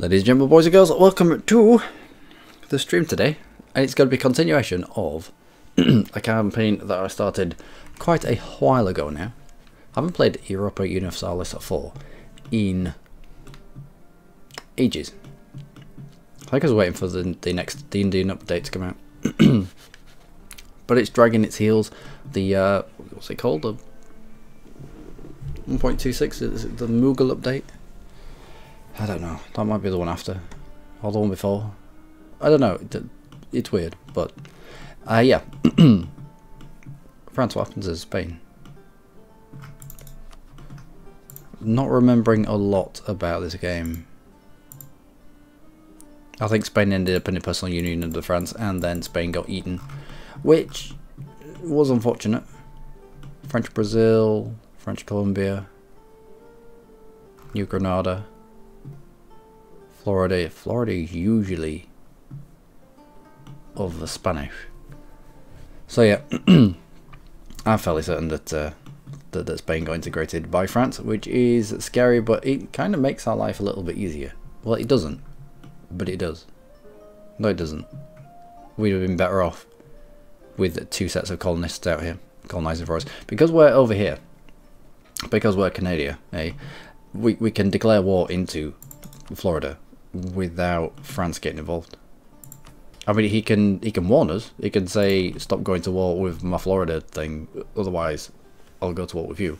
Ladies and gentlemen, boys and girls, welcome to the stream today, and it's going to be a continuation of a campaign that I started quite a while ago now. I haven't played Europa Universalis 4 in ages. I think I was waiting for the next D&D update to come out. But it's dragging its heels. The, what's it called? The 1.26, is it the Moogle update? I don't know. That might be the one after, or the one before. I don't know. It's weird, but yeah. France, what happens is Spain. Not remembering a lot about this game. I think Spain ended up in a personal union under France, and then Spain got eaten, which was unfortunate. French Brazil, French Colombia, New Granada. Florida is usually of the Spanish. So yeah, I'm fairly certain that that Spain got integrated by France, which is scary, but it kind of makes our life a little bit easier. Well, it doesn't, but it does. No, it doesn't. We'd have been better off with 2 sets of colonists out here, colonising for us. Because we're over here, because we're Canada, we can declare war into Florida without France getting involved. I mean, he can warn us. He can say, stop going to war with my Florida thing, otherwise I'll go to war with you.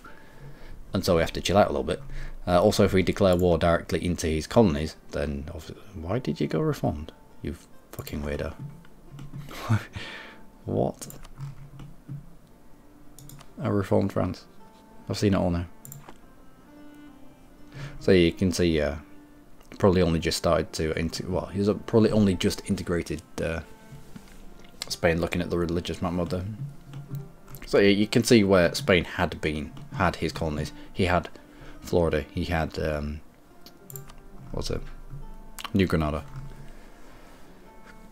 And so we have to chill out a little bit. Also, if we declare war directly into his colonies, then why did you go reformed? You fucking weirdo. What? A reformed France. I've seen it all now. So you can see, probably only just started to well, he's probably only just integrated Spain, looking at the religious map mod there. So yeah, you can see where Spain had his colonies. He had Florida, he had what's it, New Granada.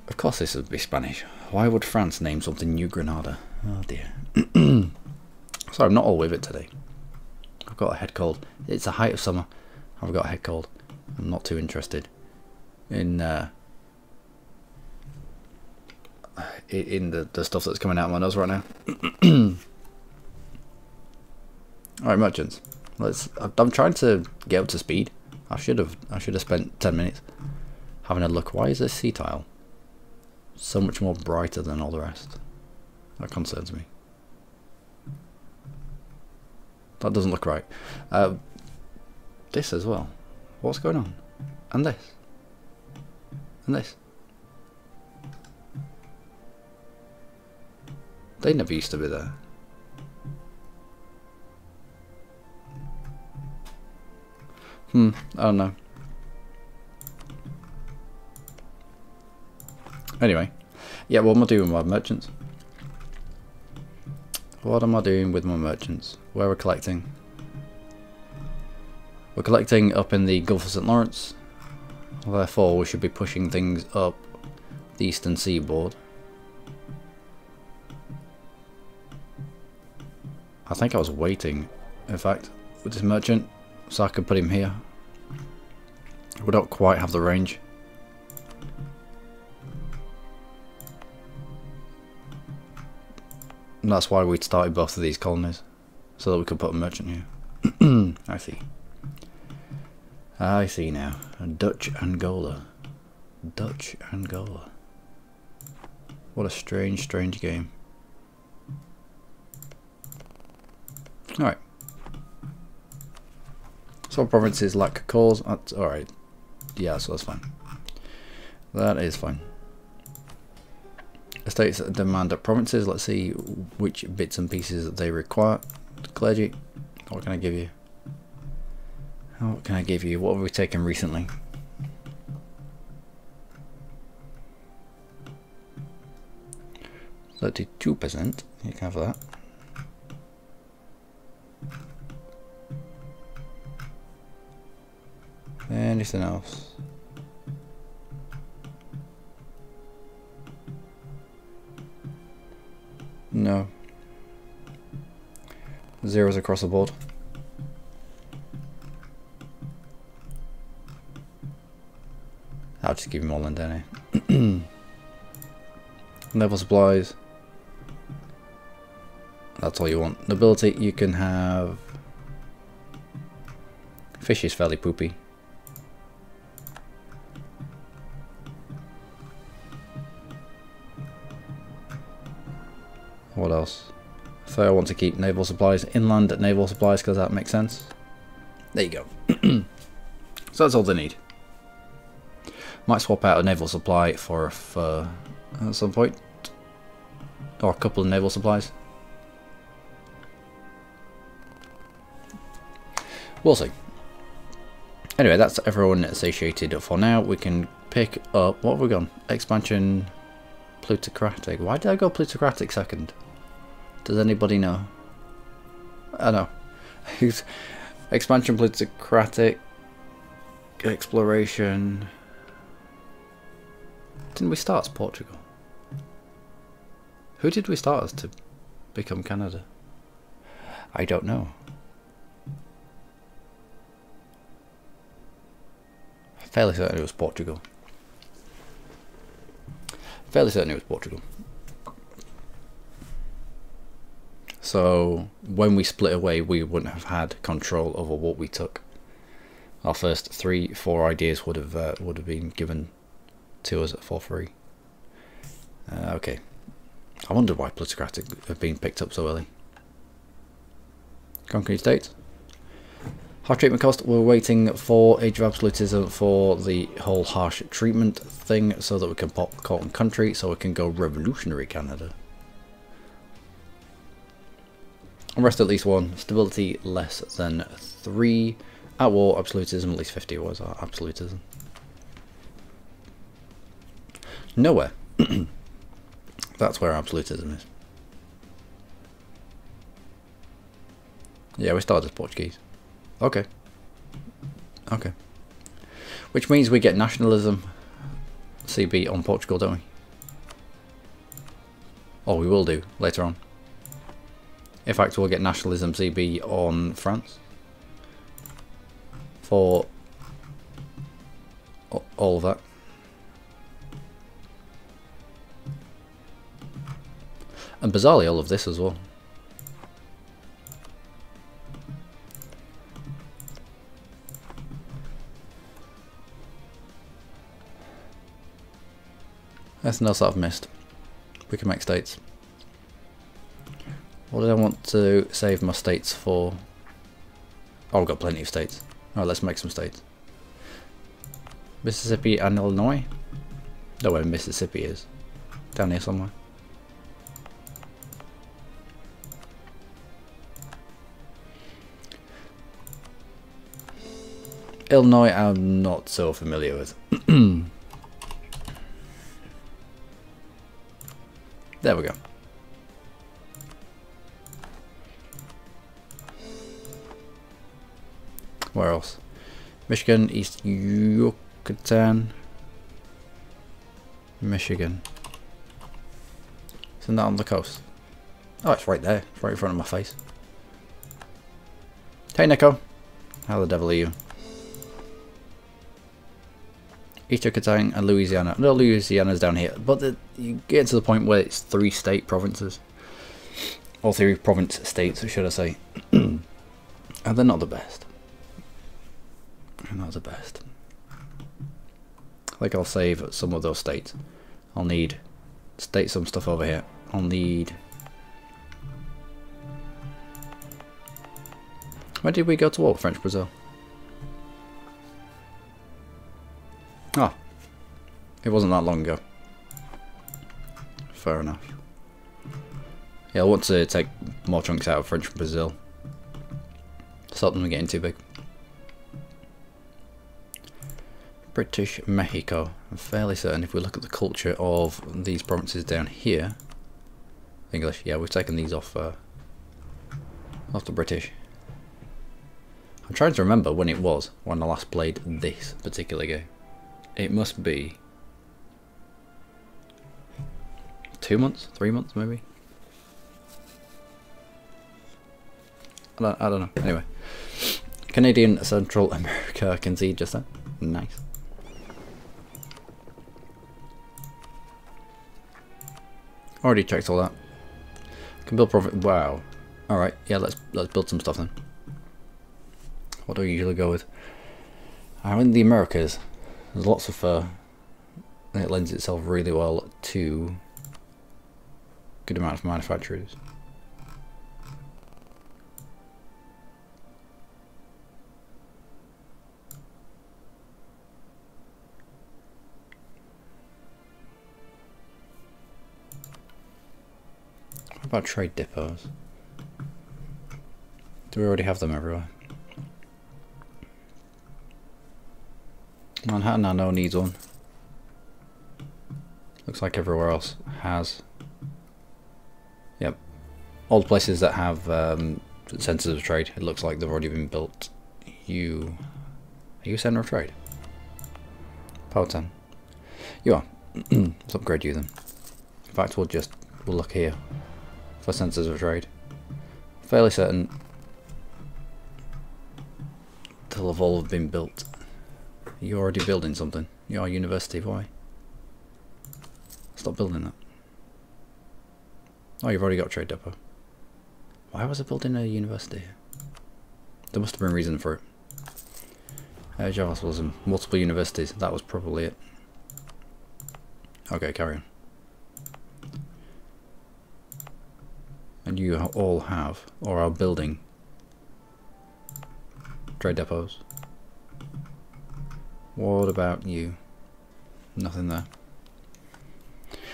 Of course this would be Spanish. Why would France name something New Granada? Oh dear. Sorry, I'm not all with it today. I've got a head cold. It's the height of summer. I've got a head cold. I'm not too interested in the stuff that's coming out of my nose right now. Alright, merchants. I'm trying to get up to speed. I should have spent 10 minutes having a look. Why is this sea tile so much more brighter than all the rest? That concerns me. That doesn't look right. This as well. What's going on? And this. And this. They never used to be there. I don't know. Anyway. Yeah, what am I doing with my merchants? What am I doing with my merchants? Where we're collecting? We're collecting up in the Gulf of St. Lawrence, therefore we should be pushing things up the eastern seaboard. I think I was waiting, in fact, with this merchant, so I could put him here. We don't quite have the range. And that's why we started both of these colonies, so that we could put a merchant here. I see. I see now. Dutch Angola. Dutch Angola. What a strange, strange game. Alright. Some provinces lack cores. That's alright. Yeah, so that's fine. That is fine. Estates that demand at provinces. Let's see which bits and pieces that they require. Clergy. What can I give you? What can I give you? What have we taken recently? %. You can have that. Anything else? No. Zeros across the board. just give him all in down here. Naval supplies. That's all you want. Nobility, you can have... Fish is fairly poopy. What else? So I want to keep naval supplies, inland naval supplies, because that makes sense. There you go. So that's all they need. Might swap out a naval supply for a fur at some point. Or a couple of naval supplies. We'll see. Anyway, that's everyone satiated for now. We can pick up... What have we gone? Expansion... Plutocratic. Why did I go plutocratic second? Does anybody know? I don't know. Expansion, plutocratic, exploration. Didn't we start as Portugal? Who did we start as to become Canada? I don't know. Fairly certain it was Portugal. Fairly certain it was Portugal. So when we split away, we wouldn't have had control over what we took. Our first 3-4 ideas would have been given to us for free. Okay. I wonder why plutocratic have been picked up so early. Concrete states. Harsh treatment cost. We're waiting for Age of Absolutism for the whole harsh treatment thing so that we can pop Cotton Country, so we can go Revolutionary Canada. Arrest at least 1. Stability less than 3. At war, absolutism at least 50 was our absolutism. Nowhere. That's where absolutism is. Yeah, we started as Portuguese. Okay. Okay. Which means we get nationalism CB on Portugal, don't we? Oh, we will do later on. In fact, we'll get nationalism CB on France. For all of that. And bizarrely all of this as well. Anything else that I've missed? We can make states. What did I want to save my states for? Oh, I've got plenty of states. Alright, let's make some states. Mississippi and Illinois? Know where Mississippi is. Down here somewhere. Illinois I'm not so familiar with. There we go. Where else? Michigan, East Yucatan, Michigan. Isn't that on the coast? Oh, it's right there. It's right in front of my face. Hey, Nico. How the devil are you? East Yucatan and Louisiana. No, Louisiana's down here. But you get to the point where it's 3 state provinces. Or 3 province states, should I say. And they're not the best. They're not the best. I think I'll save some of those states. I'll need some stuff over here. I'll need... When did we go to war? French Brazil. Oh, it wasn't that long ago. Fair enough. Yeah, I want to take more chunks out of French Brazil. Stop them getting too big. British Mexico. I'm fairly certain if we look at the culture of these provinces down here. English, yeah, we've taken these off the British. I'm trying to remember when it was when I last played this particular game. It must be 2 months, 3 months maybe. I don't know. Anyway, Canadian Central America, I can see just that. Nice. Already checked all that. Can build profit. Wow. All right. Yeah. Let's build some stuff then. What do we usually go with? In the Americas, there's lots of fur. And it lends itself really well to good amount of manufacturers. What about trade depots? Do we already have them everywhere? Manhattan I know needs one. Looks like everywhere else has. Yep. All the places that have centres of trade, it looks like they've already been built. Are you a centre of trade? Power 10. You are. Let's upgrade you then. In fact, we'll look here for centres of trade. Fairly certain they'll have all been built. You're already building something. You're a university, why? Stop building that. Oh, you've already got a trade depot. Why was I building a university? There must have been a reason for it. Java was in multiple universities. That was probably it. Okay, carry on. And you all have, or are building, trade depots. What about you? Nothing there.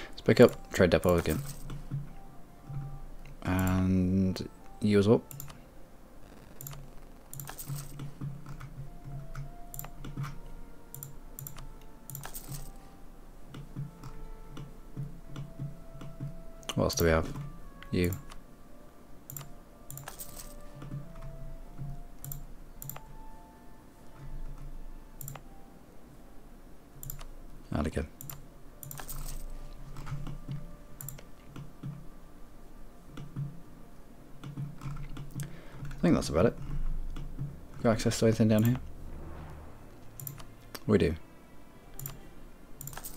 Let's pick up trade depot again. And you as well. What else do we have? You. And again. I think that's about it. Got access to anything down here? We do.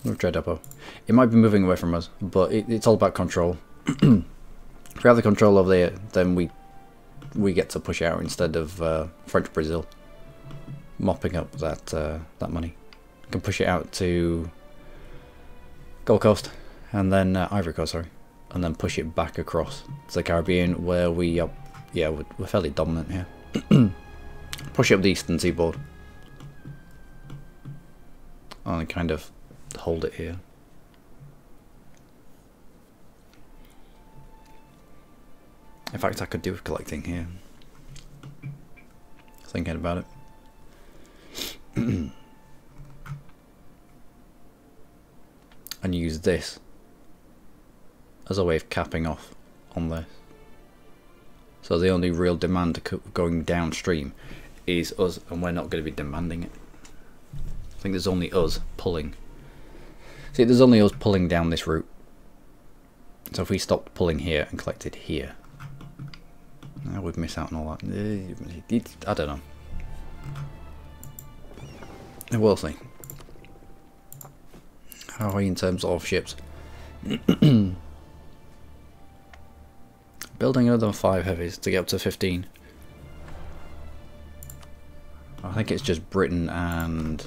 No trade depot. It might be moving away from us, but it's all about control. If we have the control over there, then we get to push out instead of French Brazil mopping up that money. We can push it out to Gold Coast and then Ivory Coast, sorry, and then push it back across to the Caribbean, where we are. Yeah, we're fairly dominant here. Push up the eastern seaboard and kind of hold it here. In fact, I could do with collecting here. Thinking about it. And use this as a way of capping off on this. So the only real demand going downstream is us, and we're not going to be demanding it. I think there's only us pulling. See, there's only us pulling down this route. So if we stopped pulling here and collected here, we'd miss out on all that. I don't know. We'll see. How are you in terms of ships? Building another 5 heavies to get up to 15. I think it's just Britain and...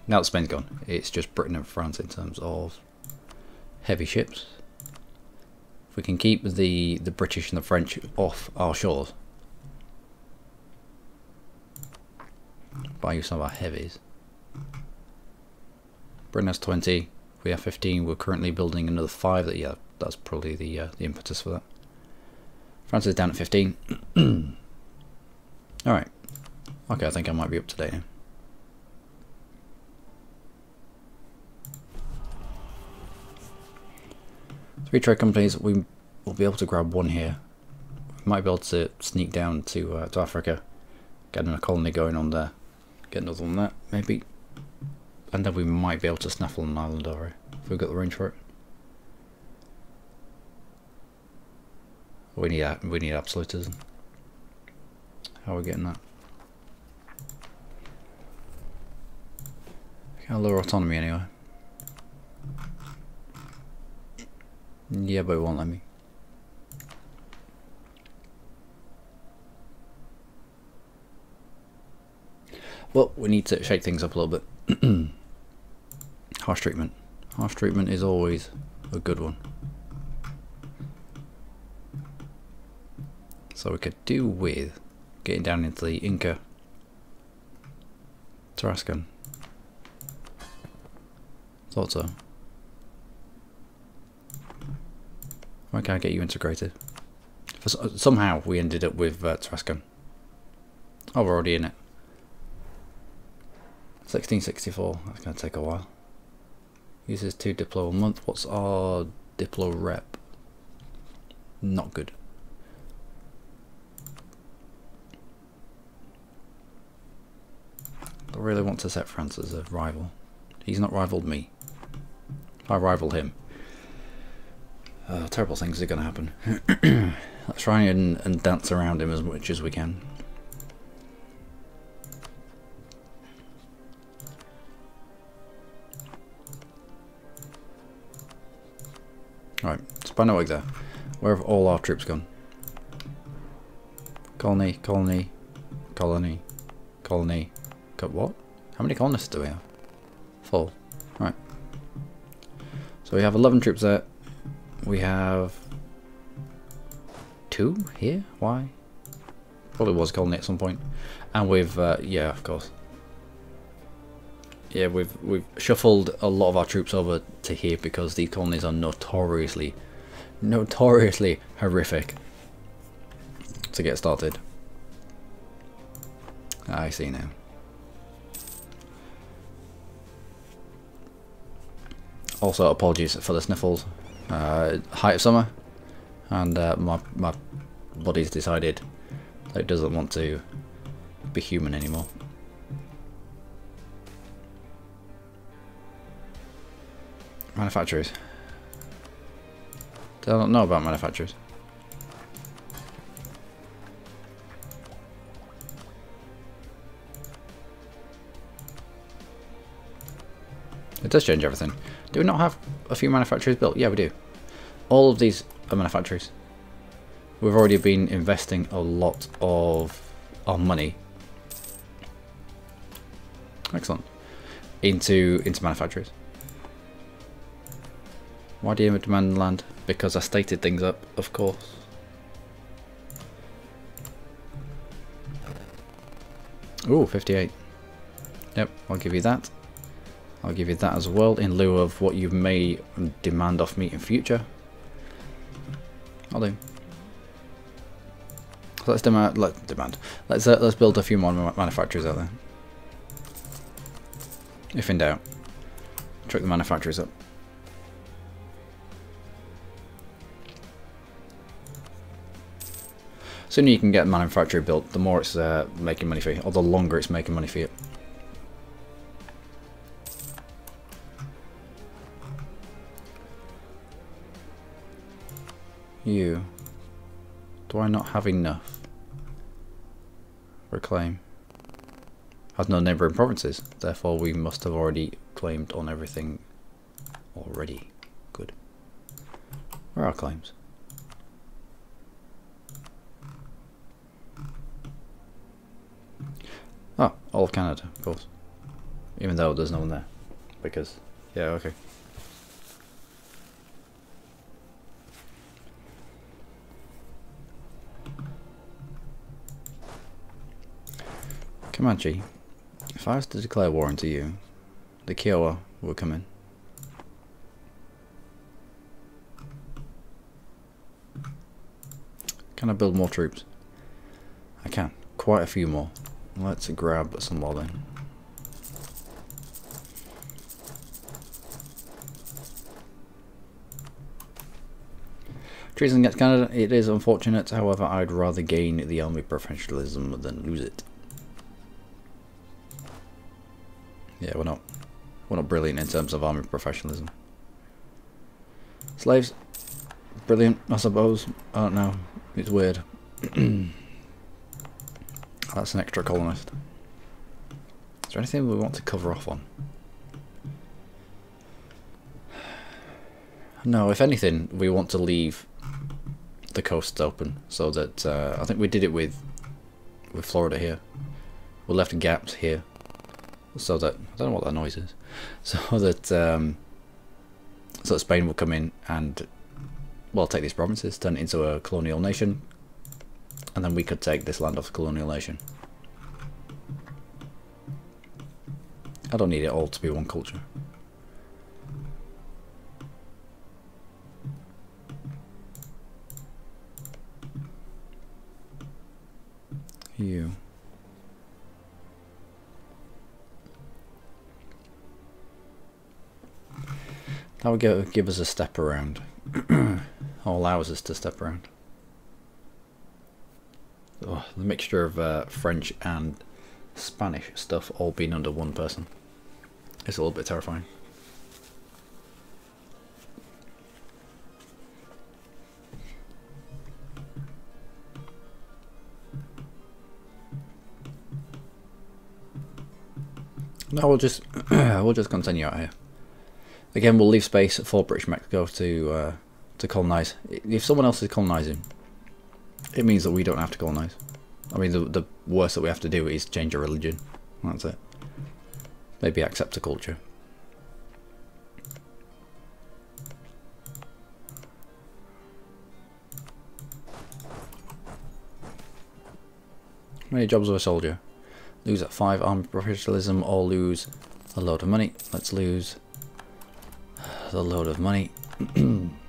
Now that Spain's gone, it's just Britain and France in terms of heavy ships. If we can keep the British and the French off our shores, buy you some of our heavies. Britain has 20, we have 15, we're currently building another 5. Yeah, that's probably the impetus for that. France is down at 15. Alright. Okay, I think I might be up to date now. Three trade companies, we will be able to grab one here. We might be able to sneak down to Africa, get a colony going on there, get another one there, maybe. And then we might be able to snaffle an island over if we've got the range for it. We need absolutism. How are we getting that? Got lower autonomy anyway. Yeah, but it won't let me. Well, we need to shake things up a little bit. Harsh treatment. Harsh treatment is always a good one. So we could do with getting down into the Inca Tarascan. Thought so. Why can't I get you integrated? Somehow we ended up with Tarascan. Oh, we're already in it. 1664. That's going to take a while. Uses 2 Diplo a month. What's our Diplo rep? Not good. I really want to set France as a rival. He's not rivaled me. If I rival him, terrible things are going to happen. Let's try and dance around him as much as we can. Alright, Spino there. Where have all our troops gone? Colony, colony, colony, colony. What? How many colonists do we have? 4. Right. So we have 11 troops there. We have 2 here? Why? Probably was a colony at some point. And we've, yeah, of course. Yeah, we've shuffled a lot of our troops over to here because these colonies are notoriously horrific to get started. I see now. Also, apologies for the sniffles. Height of summer, and my body's decided that it doesn't want to be human anymore. Manufacturers. I don't know about manufacturers. It does change everything. Do we not have a few manufacturers built? Yeah, we do. All of these are manufacturers. We've already been investing a lot of our money. Excellent. Into manufacturers. Why do you demand land? Because I stated things up, of course. Ooh, 58. Yep, I'll give you that. I'll give you that as well, in lieu of what you may demand off me in future. I'll do. So let's demand. Let's build a few more manufacturers out there. If in doubt, trick the manufacturers up. The sooner you can get a manufacturer built, the more it's making money for you, or the longer it's making money for you. You. Do I not have enough? Reclaim. Has no neighbouring provinces, therefore we must have already claimed on everything already. Good. Where are our claims? Oh, all of Canada, of course. Even though there's no one there. Because, yeah, okay. Comanche, if I was to declare war into you, the Kiowa would come in. Can I build more troops? I can. Quite a few more. Let's grab some more then. Treason against Canada, it is unfortunate, however I'd rather gain the army professionalism than lose it. Yeah, we're not brilliant in terms of army professionalism. Slaves, brilliant, I suppose. I don't know, it's weird. That's an extra colonist. Is there anything we want to cover off on? No, if anything, we want to leave the coasts open so that I think we did it with Florida here. We left gaps here so that I don't know what that noise is. So that Spain will come in and well take these provinces, turn it into a colonial nation, and then we could take this land off the colonial nation. I don't need it all to be one culture. You. That would give us a step around. Or allows us to step around. Oh, the mixture of French and Spanish stuff all being under one person. It's a little bit terrifying. No, we'll just continue out here. Again, we'll leave space for British Mexico to colonize. If someone else is colonizing, it means that we don't have to colonize. I mean, the worst that we have to do is change a religion. That's it. Maybe accept a culture. How many jobs of a soldier? Lose at 5 armed professionalism or lose a load of money. Let's lose the load of money. 10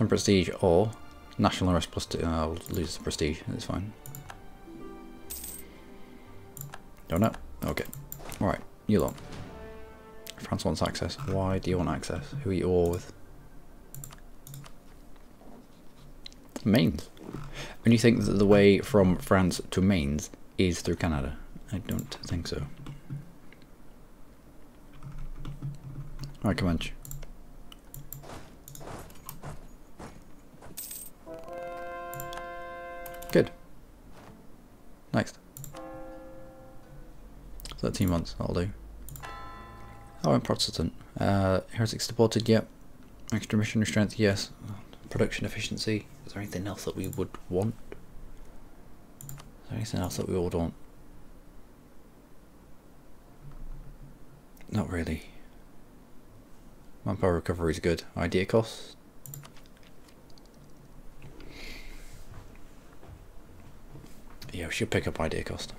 prestige or national arrest plus 2. I'll lose the prestige, that's fine. Don't know? Okay. Alright, you lot. France wants access. Why do you want access? Who are you all with? Mainz. And you think that the way from France to Mainz is through Canada? I don't think so. Alright, Comanche. Good. Next. 13 months, that'll do. Oh, I'm Protestant. Heretics deported, yep. Extra missionary strength, yes. Production efficiency. Is there anything else that we would want? Is there anything else that we would want? Not really. Manpower recovery is good. Idea costs. Yeah, we should pick up idea cost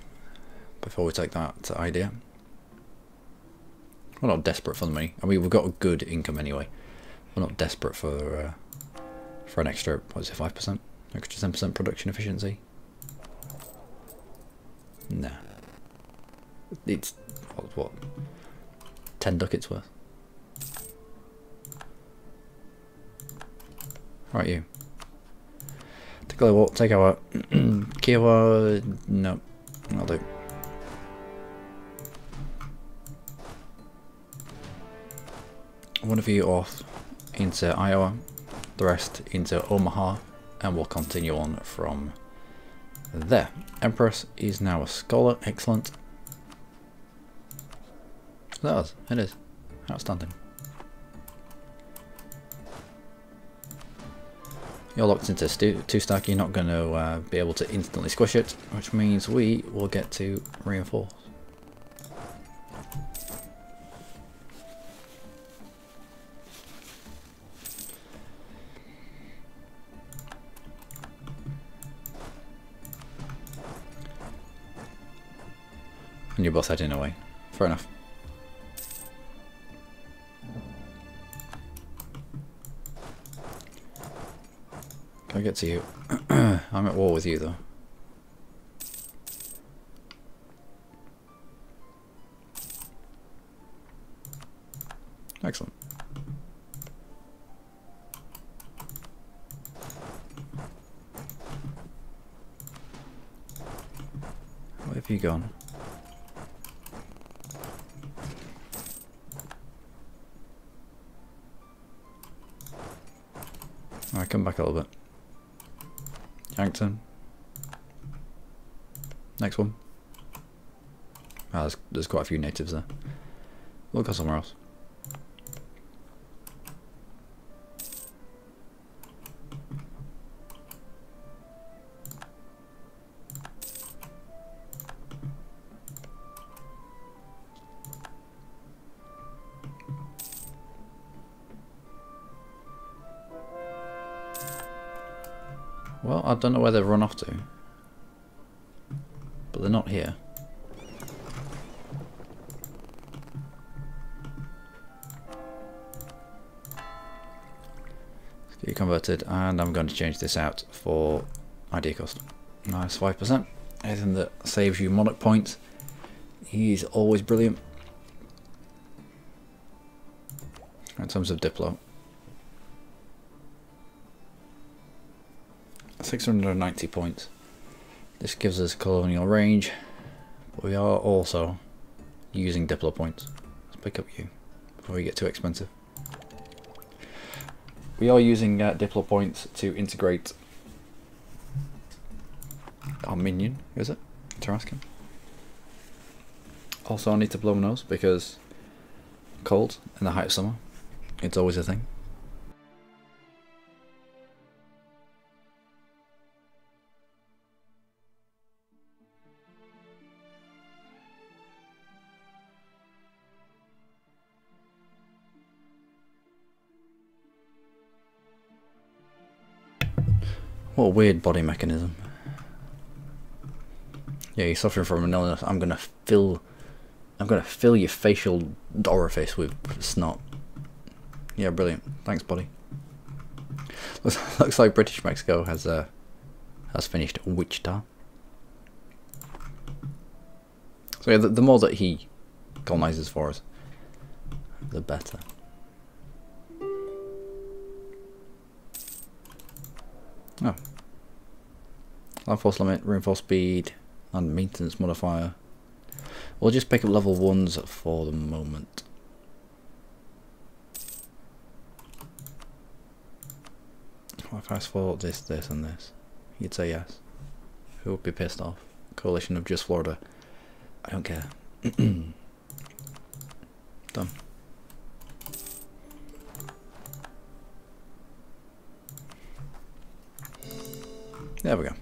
before we take that idea. We're not desperate for the money. I mean, we've got a good income anyway. We're not desperate for an extra, what is it, 5%? Extra 10% production efficiency? Nah. It's, what 10 ducats worth? Right, you. Take our Kiowa. No, I'll do. One of you off into Iowa, the rest into Omaha, and we'll continue on from there. Empress is now a scholar. Excellent. That was. It is. Outstanding. You're locked into 2-stack, you're not going to be able to instantly squish it, which means we will get to reinforce. And you're both heading away. Fair enough. Can I get to you? I'm at war with you though. Excellent. Where have you gone? Alright, come back a little bit. Yankton. Next one. Oh, there's quite a few natives there. We'll go somewhere else. Well, I don't know where they've run off to, but they're not here. Let's get you converted, and I'm going to change this out for idea cost. Nice, 5%. Anything that saves you monarch points, he's always brilliant. In terms of Diplo, 690 points. This gives us colonial range, but we are also using Diplo points. Let's pick up you before we get too expensive. We are using Diplo points to integrate our minion, is it? Tarascan. Also, I need to blow my nose because cold in the height of summer, it's always a thing. What a weird body mechanism. Yeah, you're suffering from an illness. I'm gonna fill your facial orifice with snot. Yeah, brilliant. Thanks, buddy. Looks like British Mexico has finished Wichita. So yeah, the more that he colonizes for us, the better. Oh. Land force limit, reinforced speed, and maintenance modifier. We'll just pick up level 1s for the moment. What if I asked for this, this, and this? You'd say yes. Who would be pissed off? Coalition of just Florida. I don't care. Done. There we go.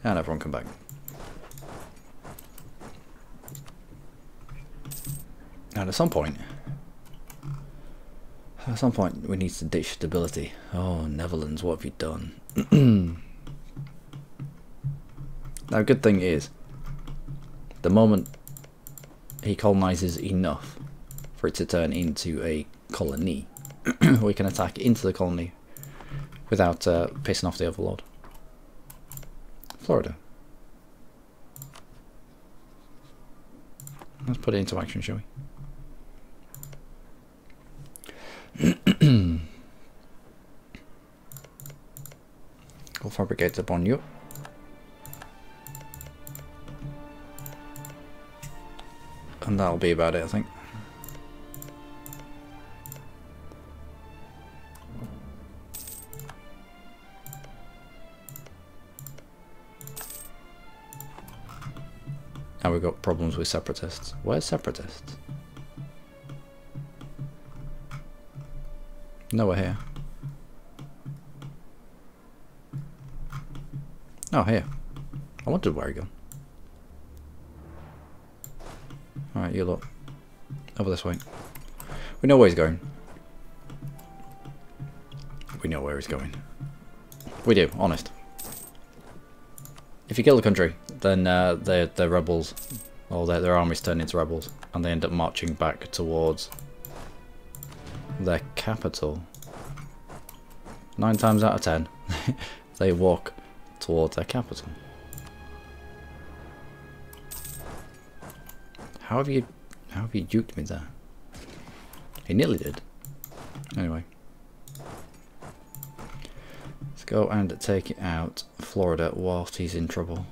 And everyone come back. And at some point we need to ditch stability. Oh, Netherlands, what have you done? Now, good thing is, the moment he colonizes enough for it to turn into a colony, we can attack into the colony without pissing off the overlord. Florida. Let's put it into action, shall we? We'll fabricate upon you. And that'll be about it, I think. Now we've got problems with separatists. Where's separatists? Nowhere here. Oh, here. I wondered where he gone. Alright, you look. Over this way. We know where he's going. We know where he's going. We do, honest. If you kill the country, then they're rebels, or their armies turn into rebels, and they end up marching back towards their capital. 9 times out of 10, they walk towards their capital. How have you juked me there? He nearly did. Anyway. Let's go and take out Florida whilst he's in trouble.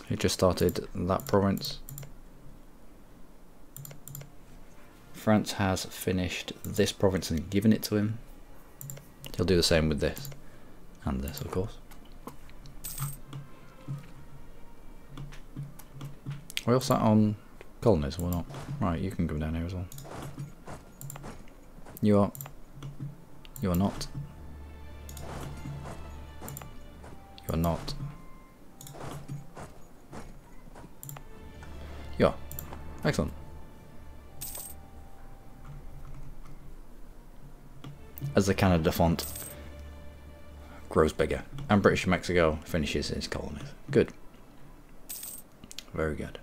He just started that province. France has finished this province and given it to him. He'll do the same with this. And this, of course. We all sat on colonies, or not? Right, you can come down here as well. You are. You are not. You are not. You are. Excellent. As the Canada font grows bigger, and British Mexico finishes its colonies. Good. Very good.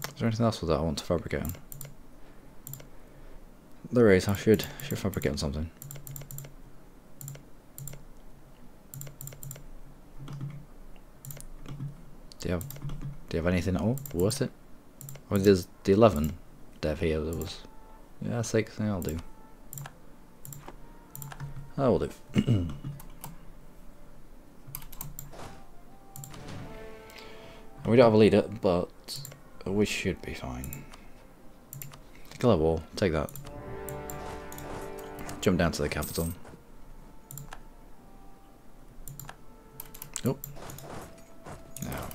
Is there anything else with that I want to fabricate on? There is. I should fabricate on something. Do you have anything at all worth it? I mean, there's the 11 dev here. There was, yeah, 6. Yeah, I'll do. I will do. We don't have a leader, but we should be fine. Kill that wall. Take that. Jump down to the capital. Oh. Now.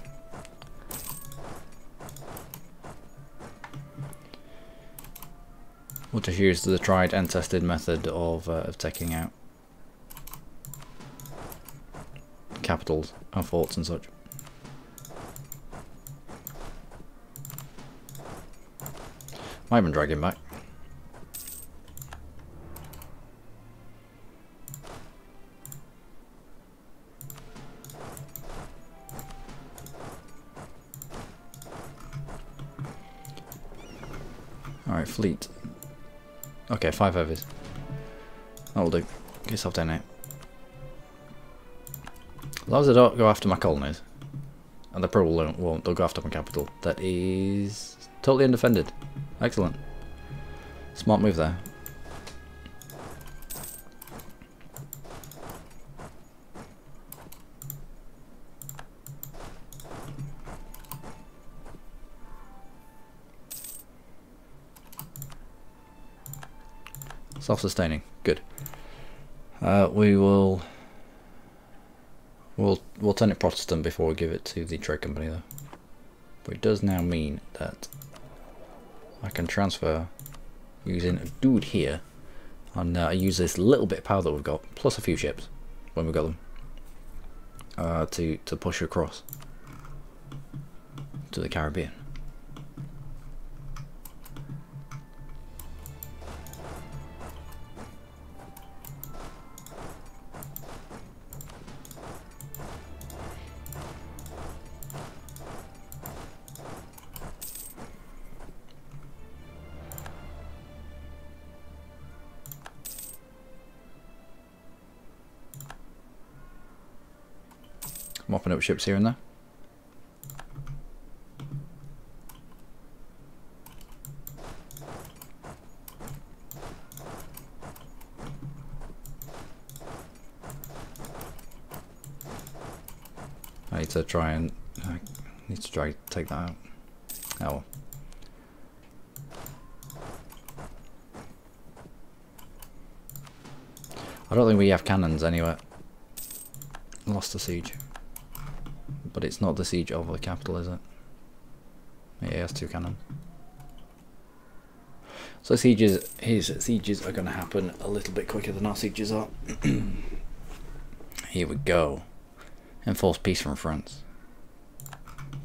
We'll just use the tried and tested method of taking out capitals and forts and such. Might even drag him back. Alright, fleet. Okay, 5 heavies. That'll do. Get yourself down here. As long as they don't go after my colonies, and they probably won't, they'll go after my capital. That is totally undefended. Excellent. Smart move there. Self-sustaining. Good. We'll turn it Protestant before we give it to the trade company though. But it does now mean that I can transfer using a dude here and use this little bit of power that we've got, plus a few ships when we've got them, to push across to the Caribbean. Mopping up ships here and there. I need to try and take that out. Oh well. I don't think we have cannons anywhere. Lost the siege. But it's not the siege of the capital, is it? Yeah, it has 2 cannons. So his sieges are going to happen a little bit quicker than our sieges are. Here we go. Enforce peace from France.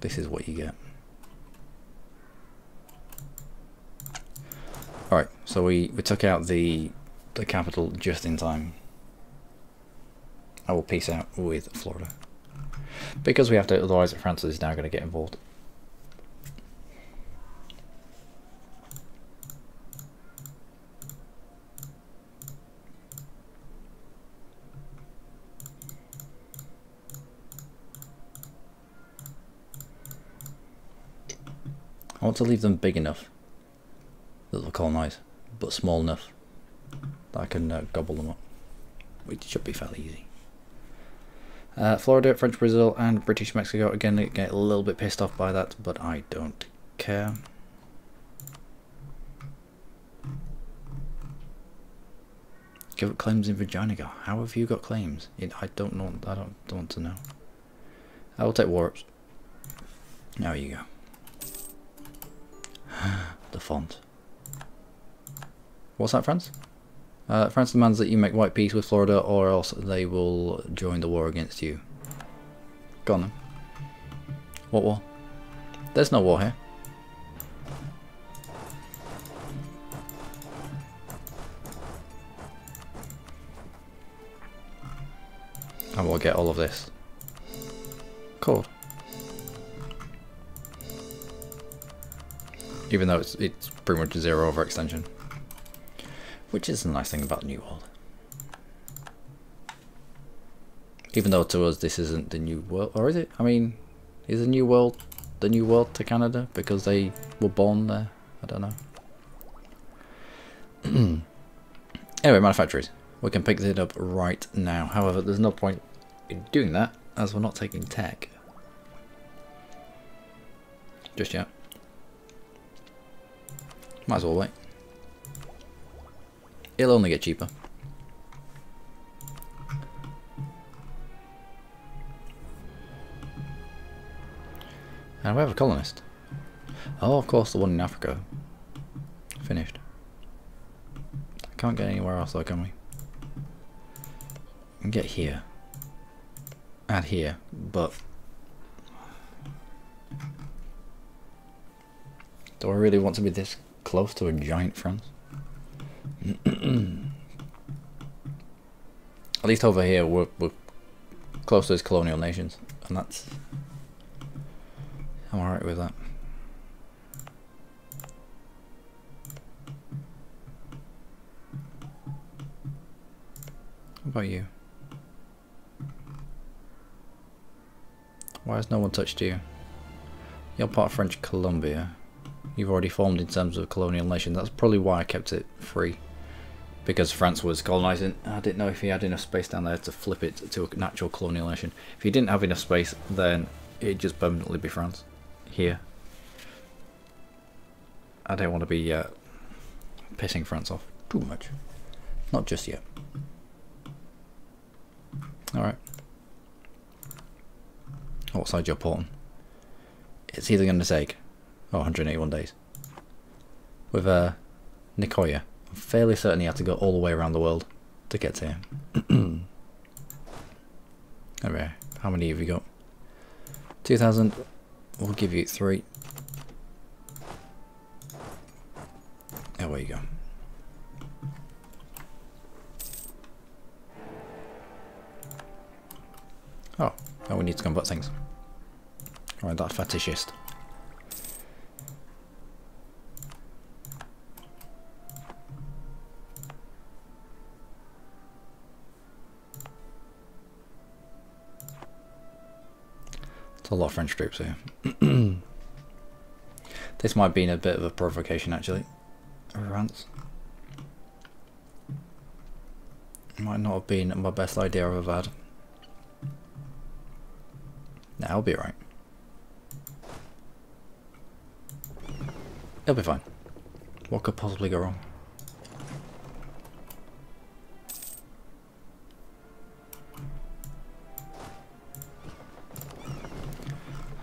This is what you get. Alright, so we took out the capital just in time. I will peace out with Florida. Because we have to, otherwise France is now going to get involved. I want to leave them big enough that they'll colonise, but small enough that I can gobble them up, which should be fairly easy. Florida, French Brazil, and British Mexico. Again, they get a little bit pissed off by that, but I don't care. Give up claims in Virginia. How have you got claims? I don't know. I don't want to know. I will take warps. There you go. The font. What's that, France? France demands that you make white peace with Florida, or else they will join the war against you. Go on then. What war? There's no war here. And we'll get all of this. Cool. Even though it's pretty much a zero overextension. Which is the nice thing about New World. Even though to us this isn't the New World, or is it? I mean, is the New World the New World to Canada because they were born there? I don't know. Anyway, manufacturers. We can pick it up right now. However, there's no point in doing that as we're not taking tech just yet. Might as well wait. It'll only get cheaper. And we have a colonist. Oh, of course, the one in Africa. Finished. Can't get anywhere else though, can we? We can get here. Add here, but do I really want to be this close to a giant France? At least over here we're close to those colonial nations, and that's, I'm alright with that. What about you? Why has no one touched you? You're part of French Colombia. You've already formed in terms of a colonial nation. That's probably why I kept it free. Because France was colonising. I didn't know if he had enough space down there to flip it to an actual colonial nation. If he didn't have enough space, then it'd just permanently be France. Here. I don't want to be pissing France off too much. Not just yet. Alright. What side you're porting? It's either going to take 181 days. With Nicoya. I'm fairly certain he had to go all the way around the world to get to him. Alright, how many have you got? 2,000. We'll give you 3. There you go. Oh, now we need to convert things. Alright, that fetishist. It's a lot of French troops here. This might have been a bit of a provocation actually. France. Might not have been my best idea I've ever had. Nah, I'll be alright. It'll be fine. What could possibly go wrong?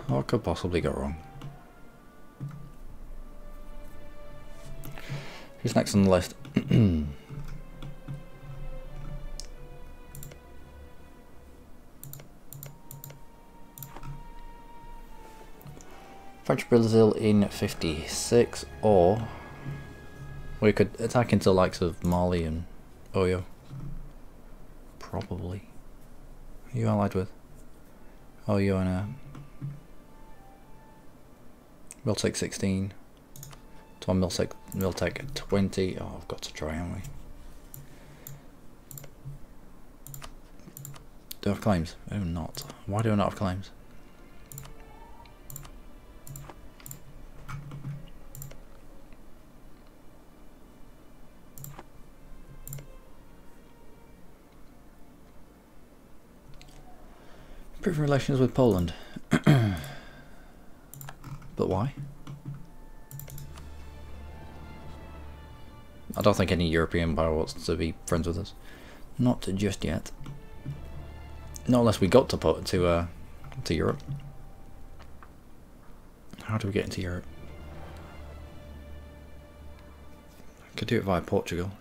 What could possibly go wrong? Who's next on the list? French Brazil in 56, or we could attack into the likes of Mali and Oyo. Probably. Who are you allied with? Oyo and Miltech 16. To one Miltech 20. Oh, I've got to try, haven't we? Do I have claims? Oh, not. Why do I not have claims? Improving relations with Poland. But why? I don't think any European power wants to be friends with us. Not just yet. Not unless we got to Europe. How do we get into Europe? Could do it via Portugal.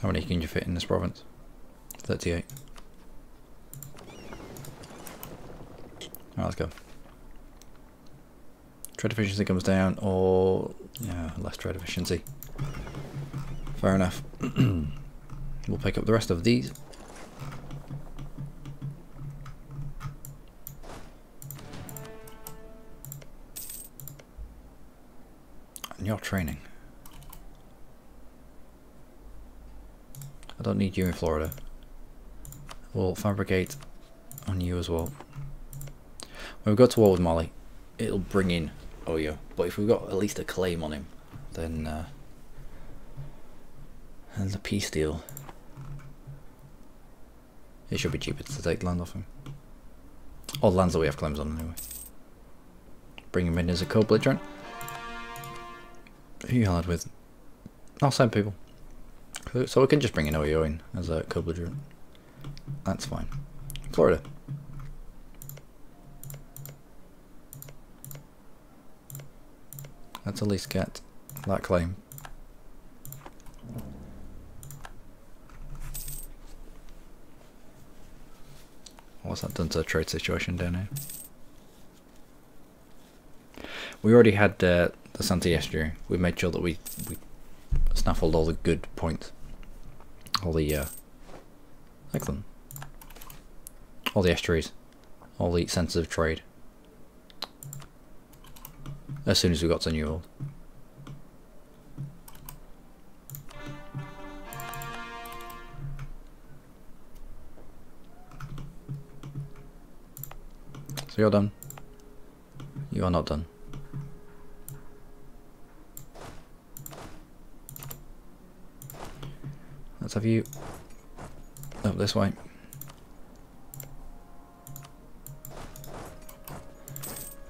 How many can you fit in this province? 38. Alright, let's go. Trade efficiency comes down, or yeah, less trade efficiency. Fair enough. We'll pick up the rest of these. And you're training. I don't need you in Florida. We'll fabricate on you as well. When we go to war with Mali, it'll bring in Oyo. But if we've got at least a claim on him, then and the peace deal, it should be cheaper to take land off him. All the lands that we have claims on anyway. Bring him in as a co-belligerent. Who you allied with? I'll send people. So we can just bring in Oyo in as a co-belligerent. That's fine. Florida. Let's at least get that claim. What's that done to the trade situation down here? We already had the Santi estuary. We made sure that we snaffled all the good points. All the excellent. All the estuaries. All the centres of trade. As soon as we got to New World. So you're done. You are not done. Let's have you up this way.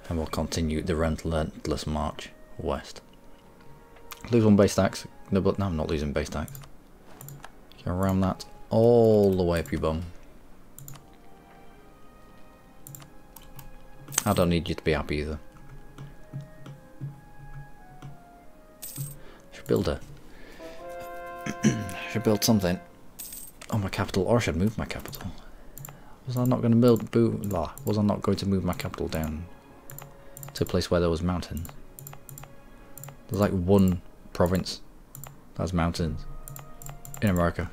And we'll continue the relentless march west. Lose one base tax. No, but no, I'm not losing base tax. Go around that all the way up your bum. I don't need you to be happy either. I should build a... I should build something on my capital, or I should move my capital. Was I not going to was I not going to move my capital down to a place where there was mountains? There's like one province that has mountains in America.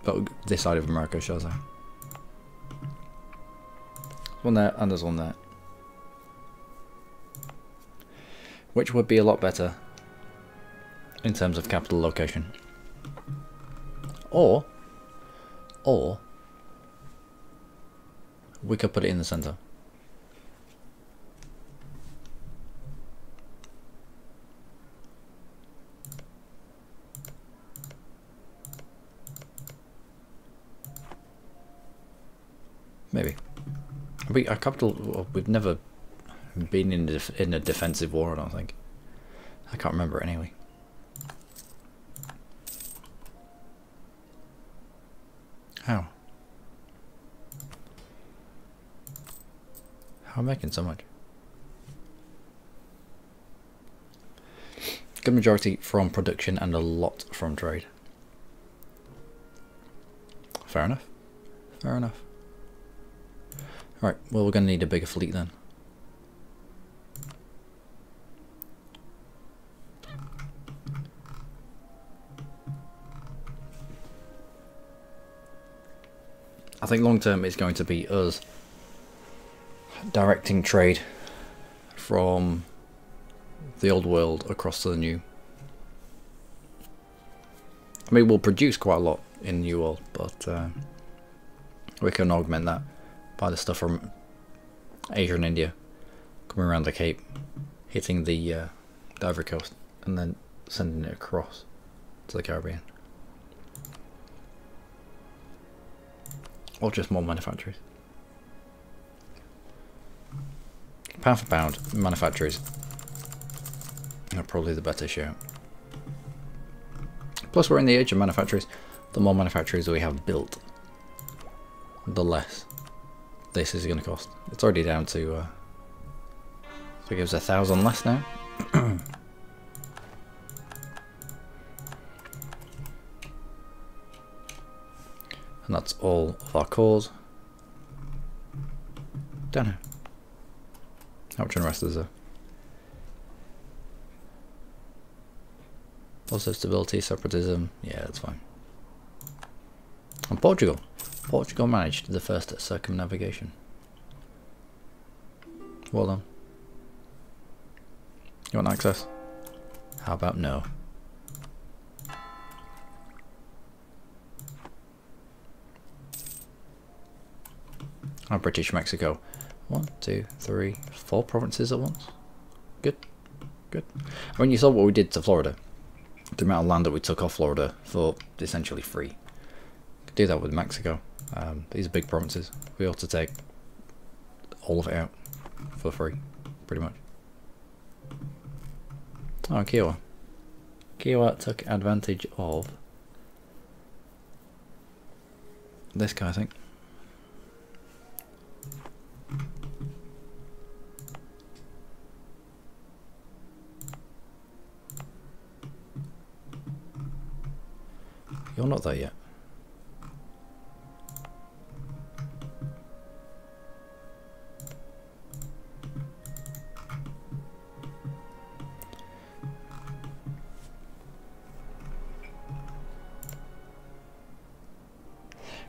But this side of America, shall I say. There's one there and there's one there. Which would be a lot better in terms of capital location. Or we could put it in the center. Maybe. Our capital, we've never been in a defensive war, I don't think. I can't remember it anyway. How? How am I making so much? Good majority from production and a lot from trade. Fair enough. Fair enough. Right, well, we're going to need a bigger fleet then. I think long term it's going to be us directing trade from the old world across to the new. I mean, we'll produce quite a lot in New World, but we can augment that by the stuff from Asia and India coming around the Cape, hitting the Ivory Coast, and then sending it across to the Caribbean. Or just more manufacturers. Pound for pound, manufacturers are probably the better shout. Plus we're in the age of manufacturers. The more manufacturers we have built, the less this is going to cost. It's already down to, I think it was 1,000 less now. And that's all of our cores. Don't know how much unrest is there. Positive stability, separatism, yeah, that's fine. And Portugal. Portugal managed the first circumnavigation. Well done. You want access? How about no? And British Mexico. 1, 2, 3, 4 provinces at once. Good. Good. I mean, you saw what we did to Florida. The amount of land that we took off Florida for essentially free. Could do that with Mexico. These are big provinces. We ought to take all of it out for free, pretty much. Oh, Kiowa. Kiowa took advantage of this guy, I think. You're not there yet.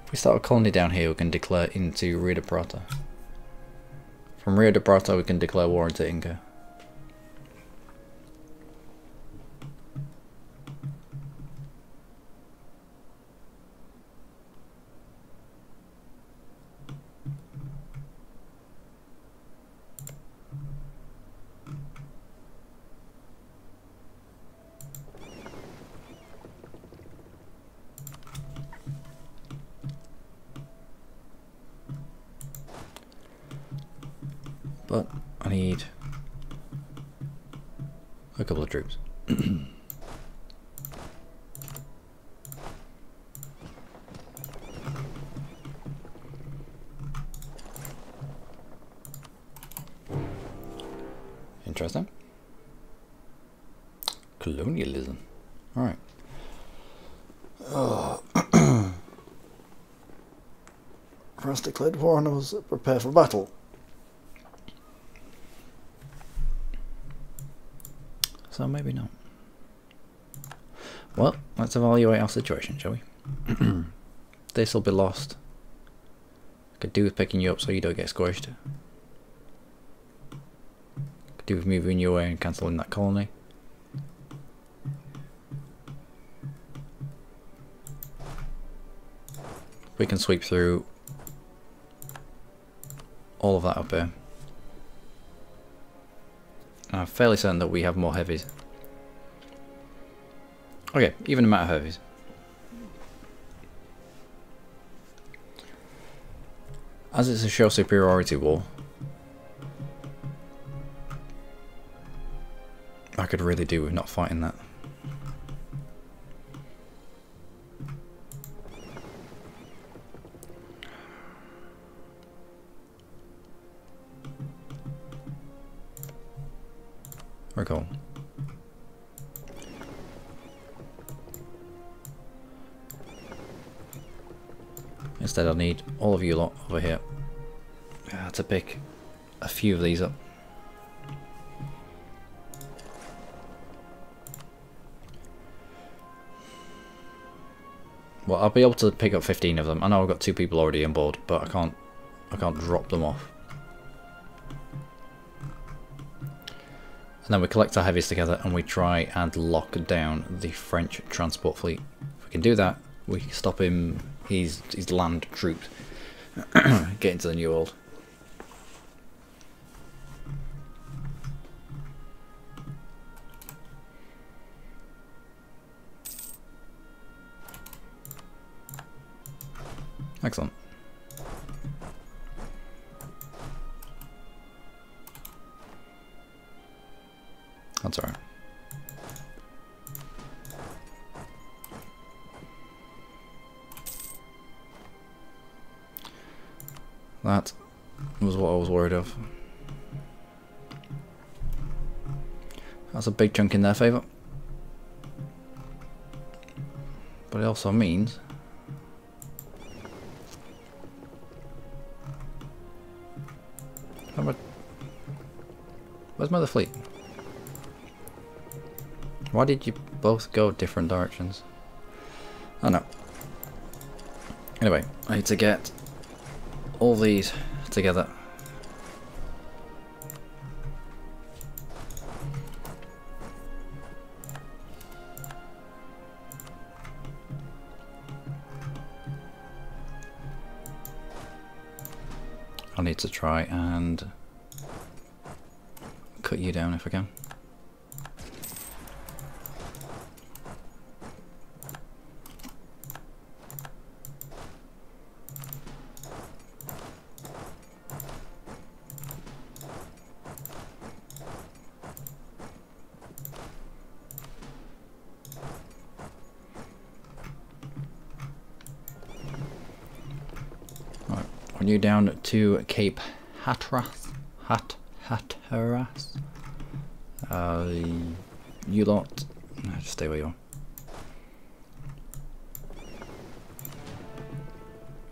If we start a colony down here, we can declare into Rio de Prata. From Rio de Prata, we can declare war into Inca. But I need a couple of troops. Interesting. Colonialism. Alright. France declared war and was prepared for battle. So maybe not. Well, let's evaluate our situation, shall we? This will be lost. Could do with picking you up so you don't get squished. Could do with moving you away and cancelling that colony. We can sweep through all of that up here. I'm fairly certain that we have more heavies. Okay, even amount of heavies. As it's a show superiority war, I could really do with not fighting that. Recall. Instead I need all of you lot over here to pick a few of these up. Well, I'll be able to pick up 15 of them. I know I've got 2 people already on board, but I can't drop them off. And then we collect our heavies together and we try and lock down the French transport fleet. If we can do that, we stop him. He's land troops get into the New World. Excellent. That's alright. That was what I was worried of. That's a big chunk in their favour. But it also means where's my other fleet? Why did you both go different directions? Oh no. Anyway, I need to get all these together. I need to try and cut you down if I can. Right, you down to Cape Hatteras. Hatteras. You lot, just stay where you are.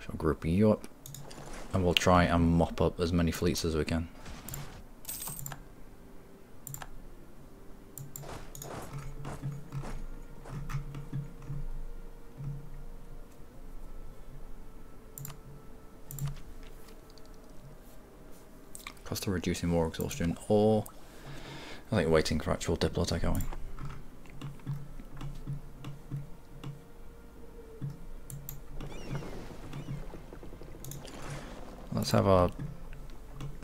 Shall group you up, and we'll try and mop up as many fleets as we can. Cost of reducing war exhaustion, or I think waiting for actual diplo tech, aren't we? Let's have our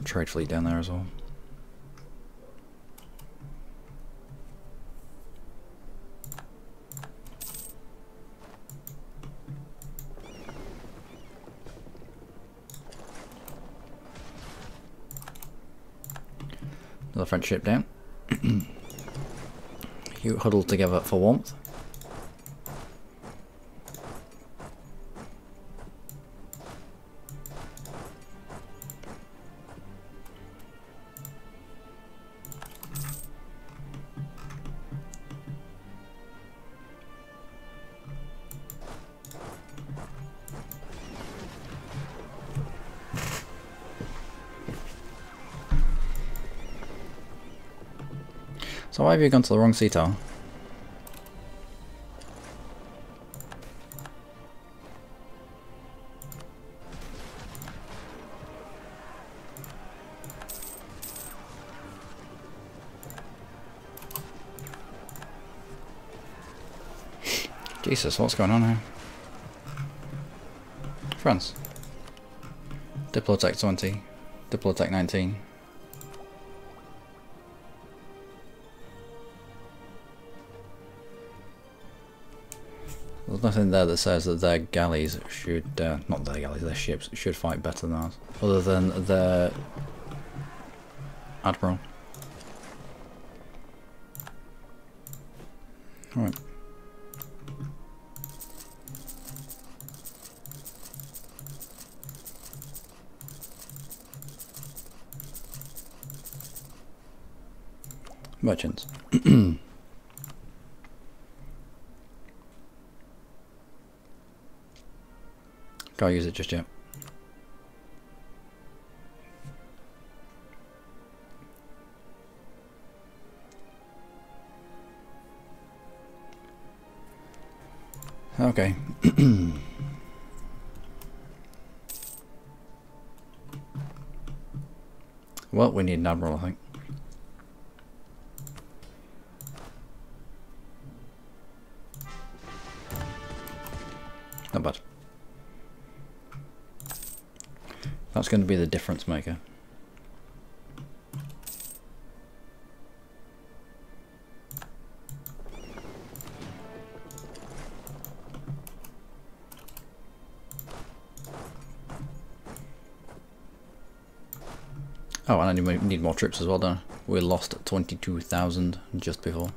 trade fleet down there as well. Another French ship down. You huddle together for warmth. So why have you gone to the wrong sea tower? Jesus, what's going on here? France. Diplotech 20. Diplotech 19. There's nothing there that says that their galleys should, not their galleys, their ships should fight better than ours, other than their admiral. Alright. Merchants. Can't use it just yet. Okay. Well, we need an admiral, I think. going to be the difference maker? Oh, and I need more troops as well, don't I? We lost 22,000 just before.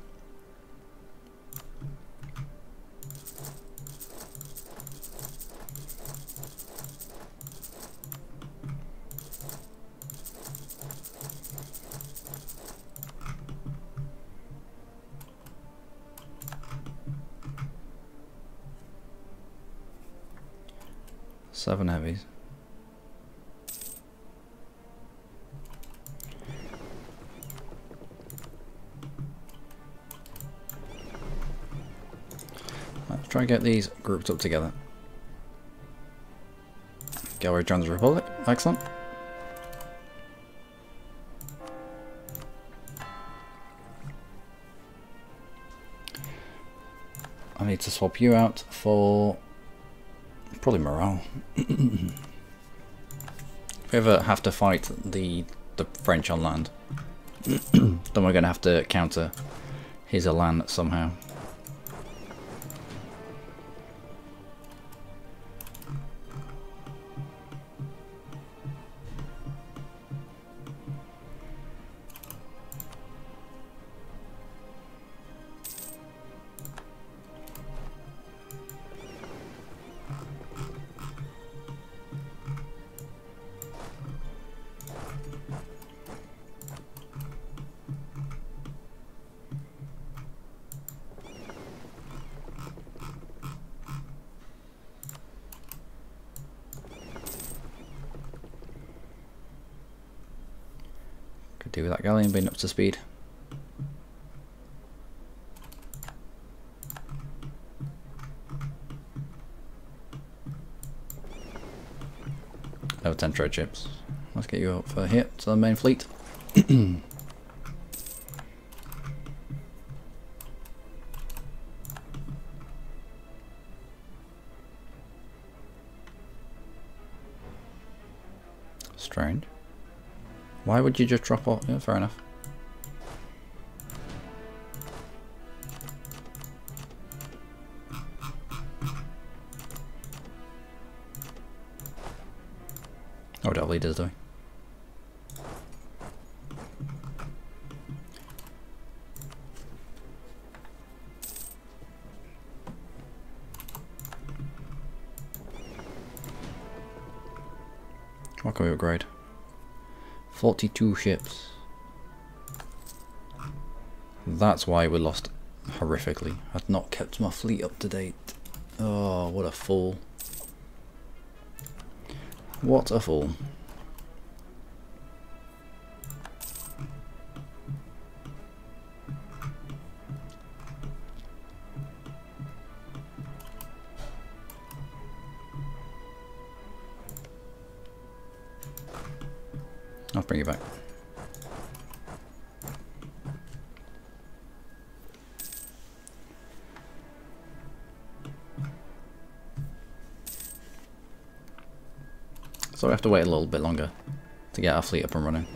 Seven heavies. Let's try and get these grouped up together. Gallery joins the Republic. Excellent. I need to swap you out for probably morale. If we ever have to fight the French on land, then we're going to have to counter his Elan somehow. Could do with that galleon being up to speed. Over 10 trade ships. Let's get you up for here to the main fleet. Strange. Why would you just drop off? Yeah, fair enough. Oh, what our leader's doing. What can we upgrade? 42 ships. That's why we lost horrifically. I've not kept my fleet up to date. Oh, what a fool. What a fool. I'll bring you back. So we have to wait a little bit longer to get our fleet up and running.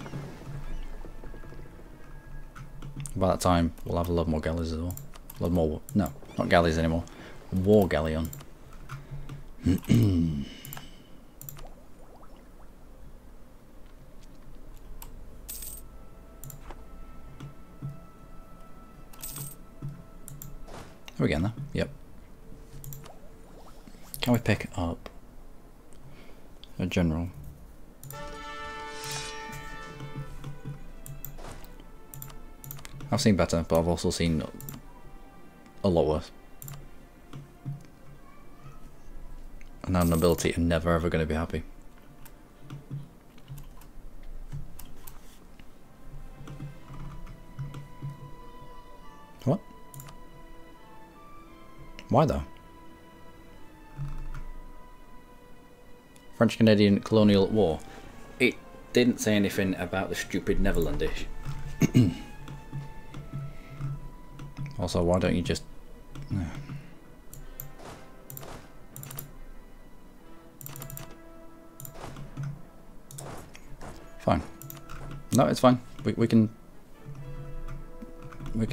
By that time, we'll have a lot more galleys as well. A lot more, no, not galleys anymore. War galleon. Are we getting there? Yep. Can we pick up a general? I've seen better, but I've also seen a lot worse. And our nobility are never ever going to be happy. What? Why though? French-Canadian colonial war. It didn't say anything about the stupid Netherlandish. Also, why don't you just... No, it's fine. We can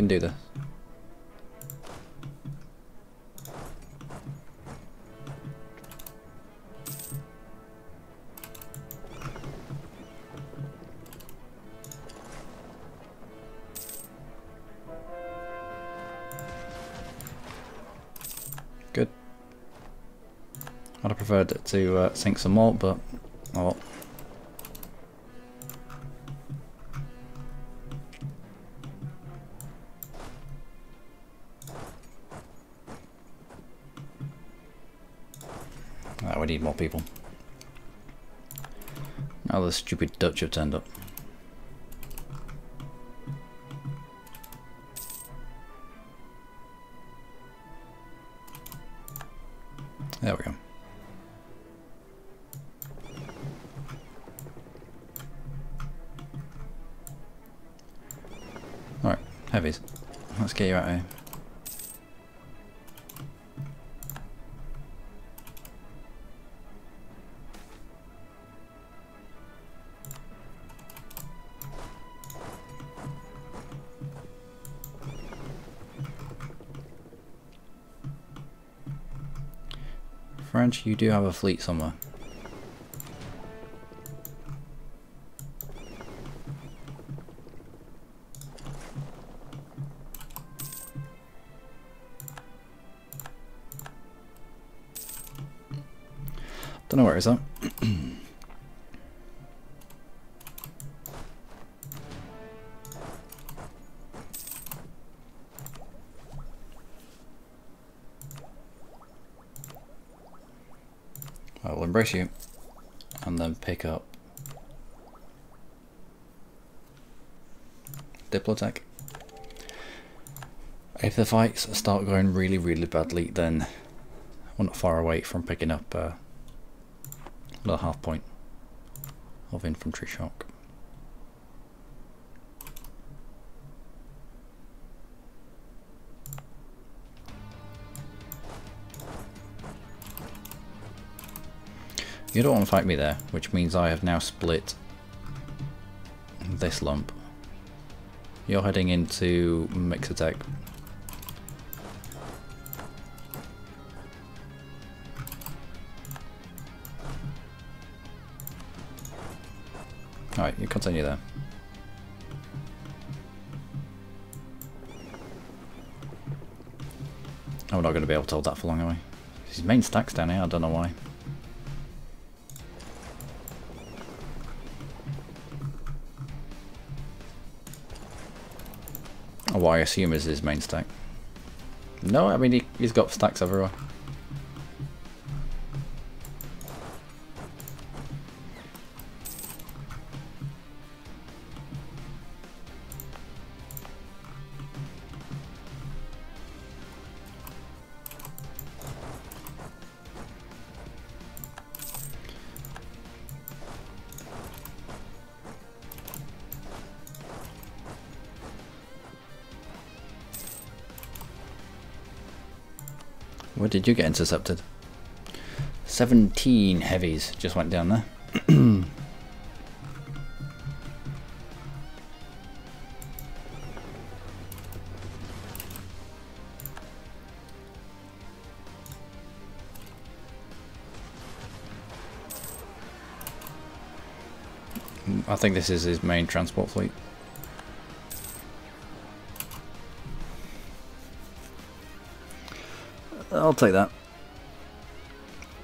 do this. Good. I'd have preferred it to sink some more, but oh well. Oh, we need more people. Now the stupid Dutch have turned up. There we go. Alright, heavies. Let's get you out of here. French, you do have a fleet somewhere. Don't know where it's at. I will embrace you and then pick up Diplotech. If the fights start going really, really badly, then we're not far away from picking up a little half point of infantry shock. You don't want to fight me there, which means I have now split this lump. You're heading into mix attack. Alright, you continue there. Oh, we're not going to be able to hold that for long, are we? His main stack's down here, I don't know why. Oh, what I assume is his main stack. No, I mean he's got stacks everywhere. Where did you get intercepted? 17 heavies just went down there. I think this is his main transport fleet. I'll take that.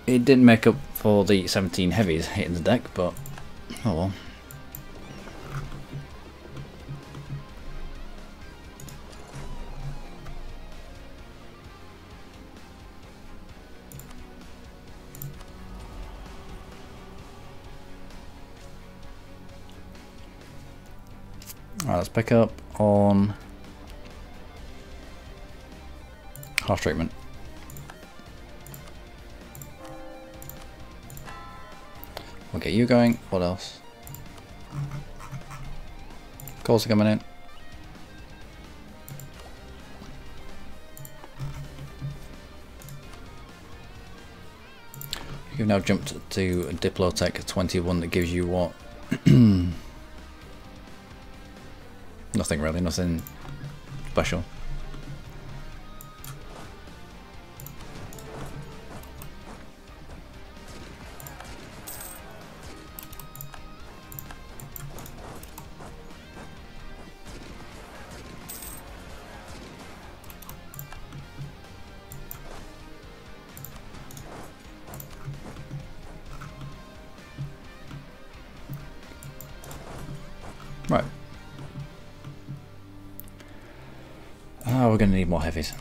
It didn't make up for the 17 heavies hitting the deck, but oh well. Alright, let's pick up on harsh treatment. We'll get you going. What else? Calls are coming in. You've now jumped to Diplotech 21 that gives you what? Nothing really, nothing special. Right. We're going to need more heavies.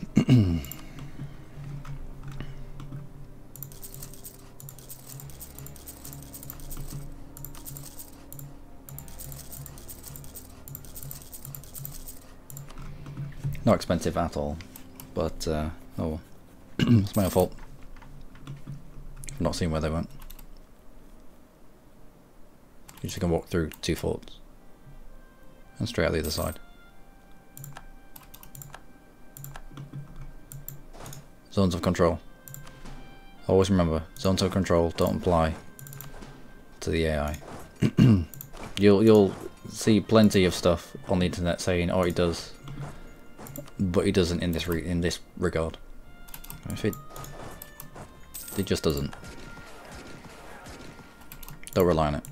Not expensive at all, but oh well. It's my own fault. I've not seen where they went. You just can walk through 2 forts and straight out the other side. Zones of control. Always remember, zones of control don't apply to the AI. You'll see plenty of stuff on the internet saying, "Oh, he does," but he doesn't in this regard. If it just doesn't. Don't rely on it.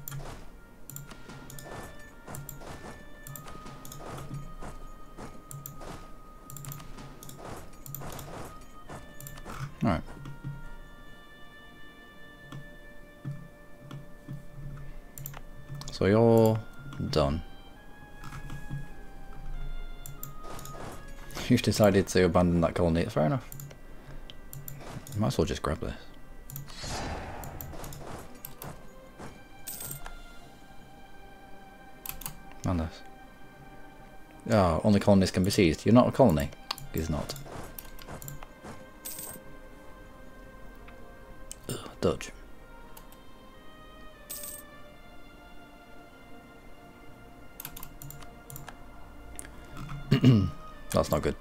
Alright. So you're done. You've decided to abandon that colony. Fair enough. Might as well just grab this. And this. Oh, only colonies can be seized. You're not a colony. He's not. Ugh, Dutch. That's not good.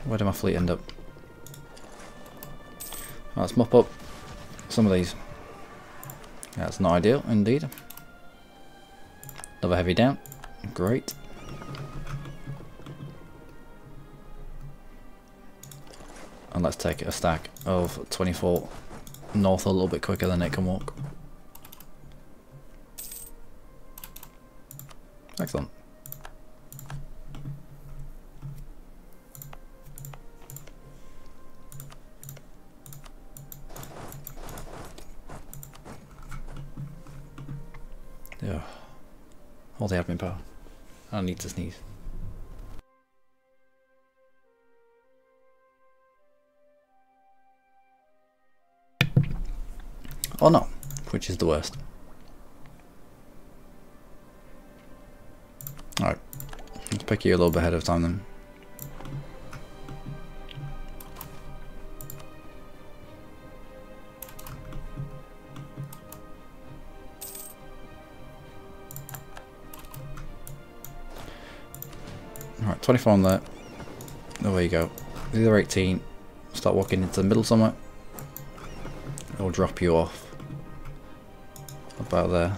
Where did my fleet end up? Let's mop up some of these. That's not ideal, indeed. Another heavy down. Great. And let's take a stack of 24 north a little bit quicker than it can walk. Excellent. Yeah. All the admin power. I need to sneeze. Or not, which is the worst. Alright, let's pick you a little bit ahead of time then. Alright, 24 on there. There you go. The other 18. Start walking into the middle somewhere. It'll drop you off about there.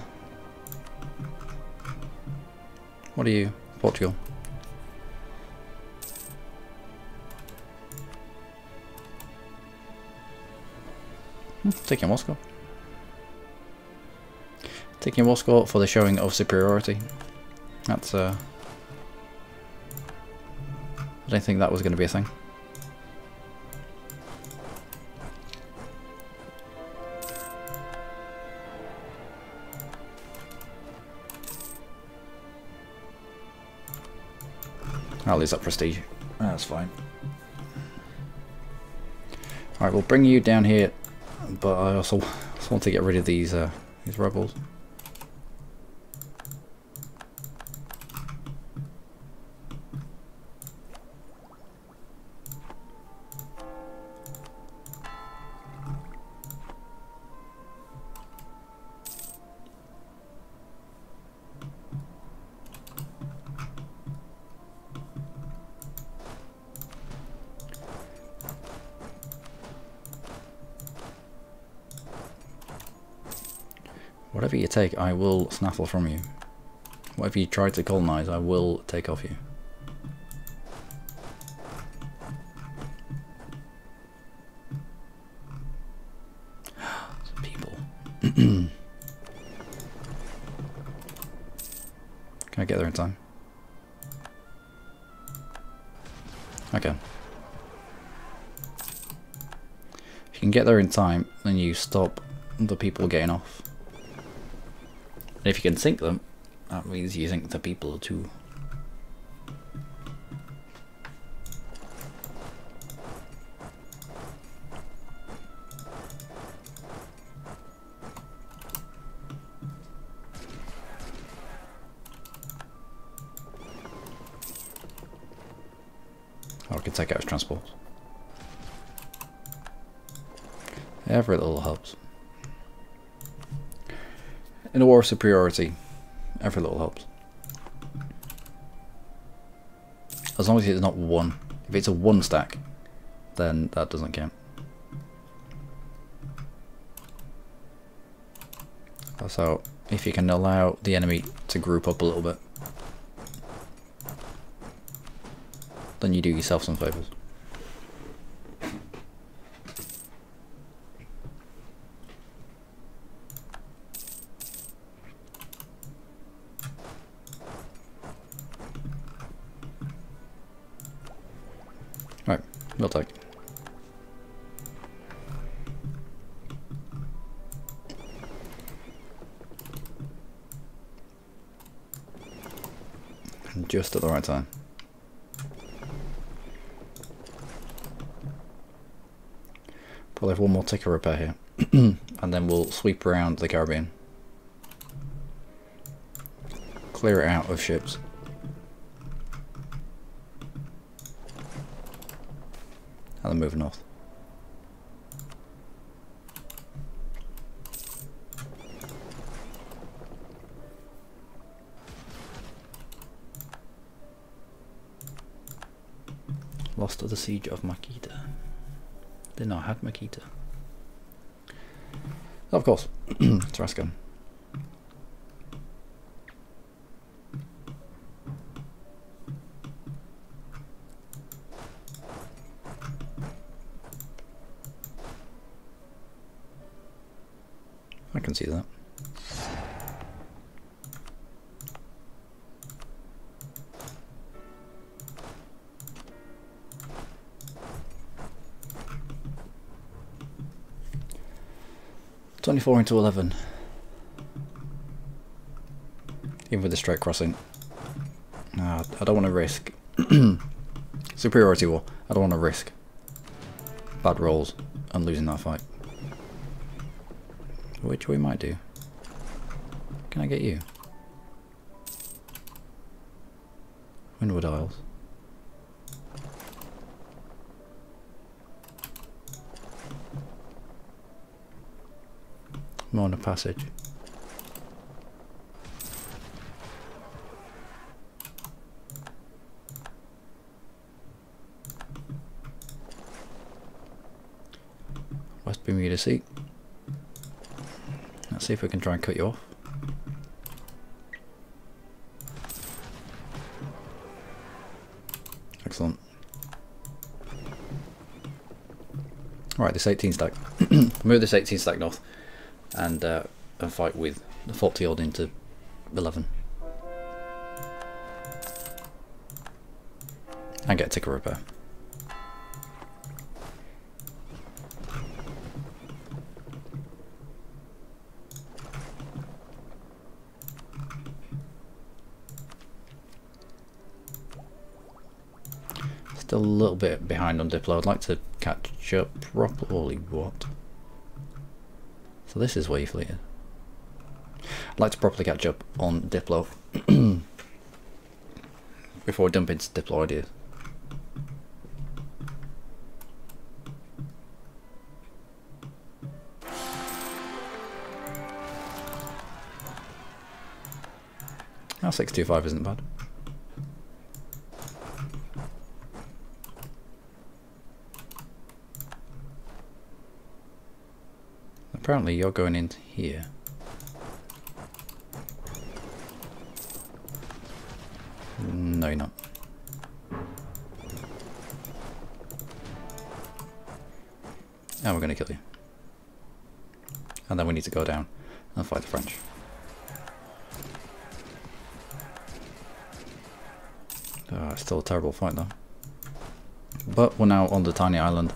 What are you? Portugal. Taking Moscow. Taking Moscow for the showing of superiority. That's I don't think that was going to be a thing. I'll lose that prestige. That's fine. Alright, we'll bring you down here, but I also want to get rid of these rebels. Whatever you take, I will snaffle from you. Whatever you try to colonize, I will take off you. People. Can I get there in time? Okay. If you can get there in time, then you stop the people getting off. And if you can sink them, that means you sink the people too. Oh, I could take out his transport. Every little helps. In a war of superiority, every little helps. As long as it's not one. If it's a one stack, then that doesn't count. So, if you can allow the enemy to group up a little bit, then you do yourself some favours. Right, we'll take. And just at the right time. Probably have one more ticker repair here. And then we'll sweep around the Caribbean. Clear it out of ships. And then move north. Lost to the siege of Makita. Didn't know I had Makita. Of course, Tarascan. I can see that. (24 into 11). Even with the straight crossing. I don't want to risk superiority war. I don't want to risk bad rolls and losing that fight. Which we might do. Can I get you? Windward Isles. Mourner Passage. West Bermuda Sea. Let's see if we can try and cut you off. Excellent. Right, this 18 stack. Move this 18 stack north and fight with the 40 odd into 11. And get a ticker repair. Still a little bit behind on Diplo. I'd like to catch up properly. What? So this is where you fleet is. I'd like to properly catch up on Diplo before I dump into Diplo ideas. Now 625 isn't bad. Apparently you're going into here. No, you're not. And we're going to kill you. And then we need to go down and fight the French. It's still a terrible fight though. But we're now on the tiny island.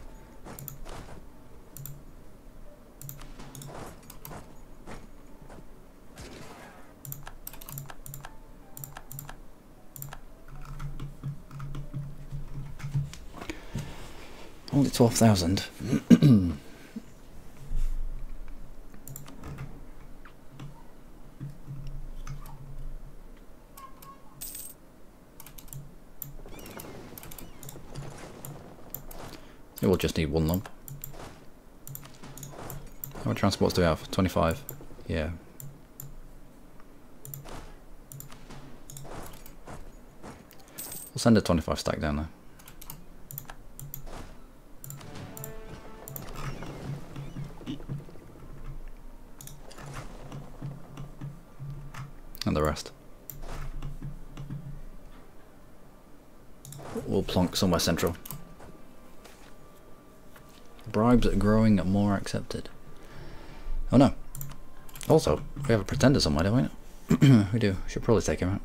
Only 12,000. It will just need one lump. How many transports do we have? 25. Yeah. We'll send a 25 stack down there. And the rest we'll plonk somewhere central. Bribes are growing, more accepted. Oh no. Also, we have a pretender somewhere, don't we? We do. Should probably take him out.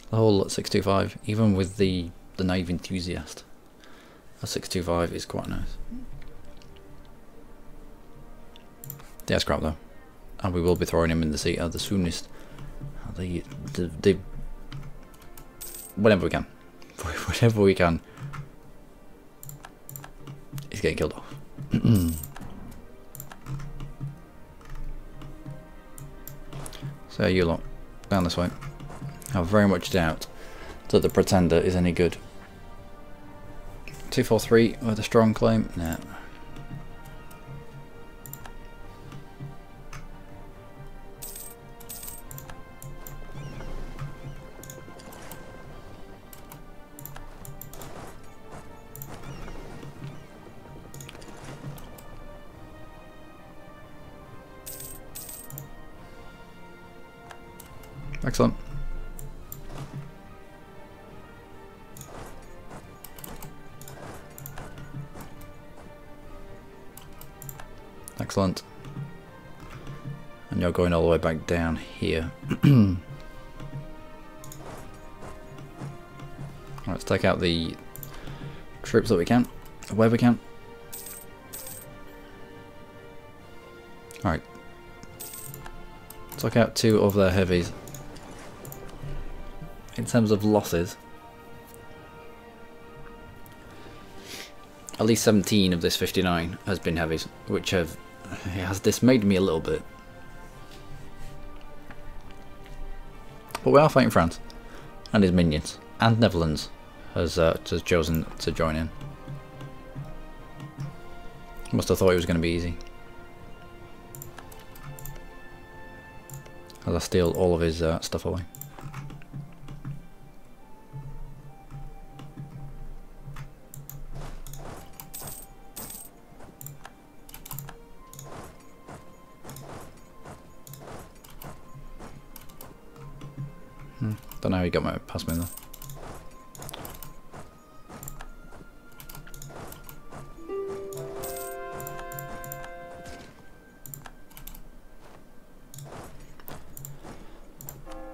The whole 625, even with the naive enthusiast, a 625 is quite nice. Yeah, scrap though, and we will be throwing him in the sea the soonest. Whenever we can, whenever we can. He's getting killed off. So you lot, down this way. I very much doubt that the pretender is any good. 243 with a strong claim? Nah. Excellent. Excellent. And you're going all the way back down here. Let's take out the troops that we can, where we can. Alright. Took out 2 of their heavies. In terms of losses, at least 17 of this 59 has been heavies, which has dismayed me a little bit. But we are fighting France and his minions, and Netherlands has chosen to join in. Must have thought it was going to be easy. As I steal all of his stuff away. Don't know how he got past me though.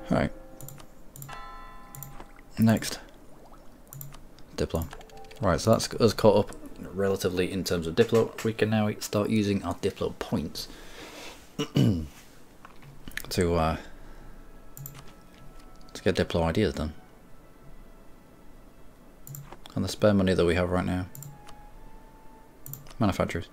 Right. Next. Diplo. Right, so that's us caught up relatively in terms of Diplo. We can now start using our Diplo points to get Diplo ideas done. And the spare money that we have right now. Manufacturers.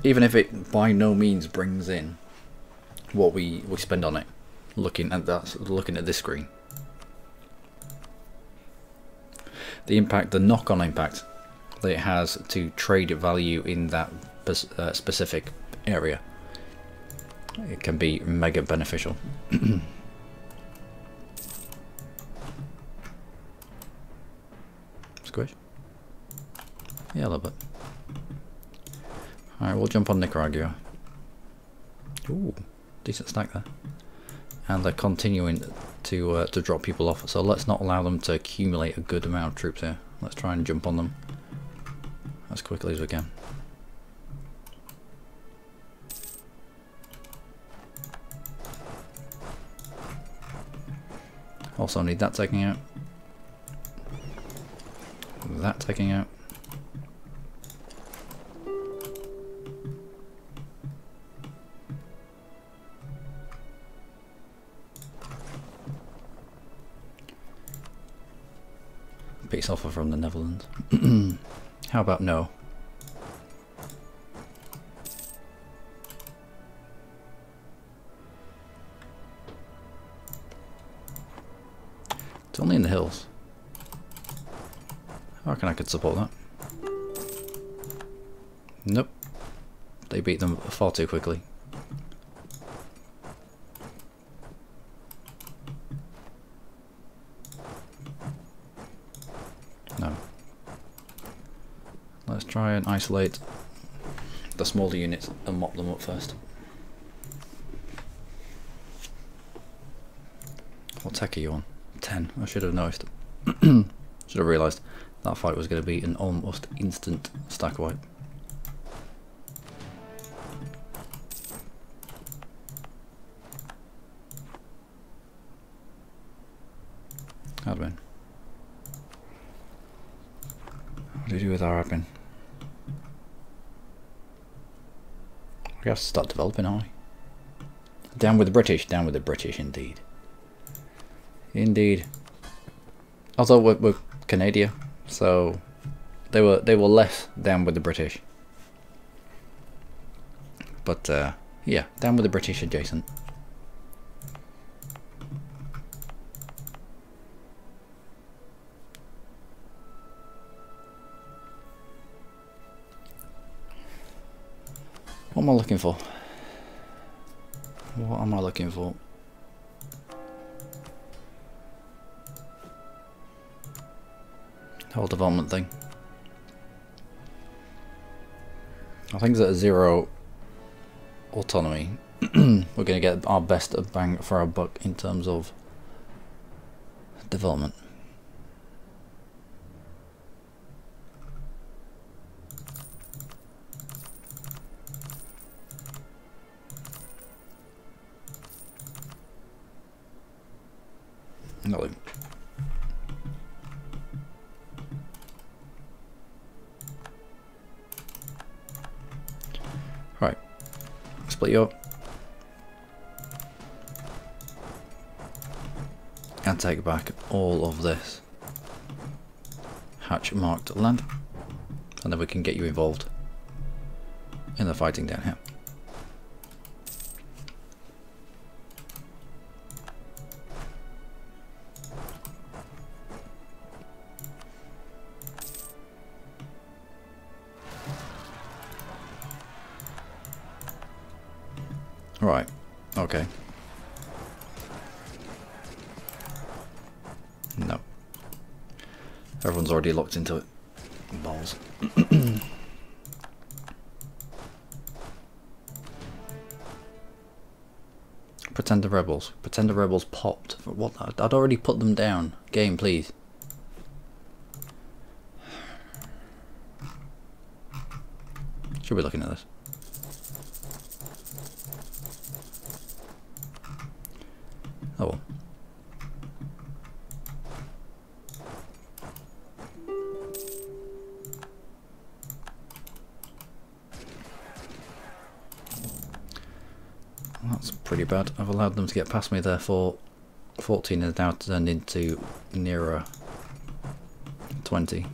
Even if it by no means brings in what we spend on it, looking at this screen. The impact, the knock-on impact that it has to trade value in that specific area, it can be mega beneficial. Squish? Yeah, a little bit. Alright, we'll jump on Nicaragua. Ooh, decent stack there. And they're continuing to drop people off, so let's not allow them to accumulate a good amount of troops here. Let's try and jump on them as quickly as we can. Also need that taking out. That taking out. Peace offer from the Netherlands. How about no? It's only in the hills. I reckon I could support that. Nope. They beat them far too quickly. No. Let's try and isolate the smaller units and mop them up first. What tech are you on? 10. I should have noticed. Should have realised that fight was going to be an almost instant stack wipe. Admin. What do we do with our admin? We have to start developing, aren't we? Down with the British, down with the British indeed. Indeed. Although we're Canada, so they were less down with the British. But yeah, down with the British adjacent. What am I looking for? What am I looking for? Whole development thing. I think that at 0 autonomy, we're going to get our best bang for our buck in terms of development. Nothing. Right, split you up and take back all of this hatch marked land, and then we can get you involved in the fighting down here. Right, okay. No. Everyone's already locked into it. Balls. Pretender rebels. Pretender rebels popped. For what? I'd already put them down. Game, please. Should be looking at this. Oh well. That's pretty bad. I've allowed them to get past me there for 14 and now turned into nearer 20.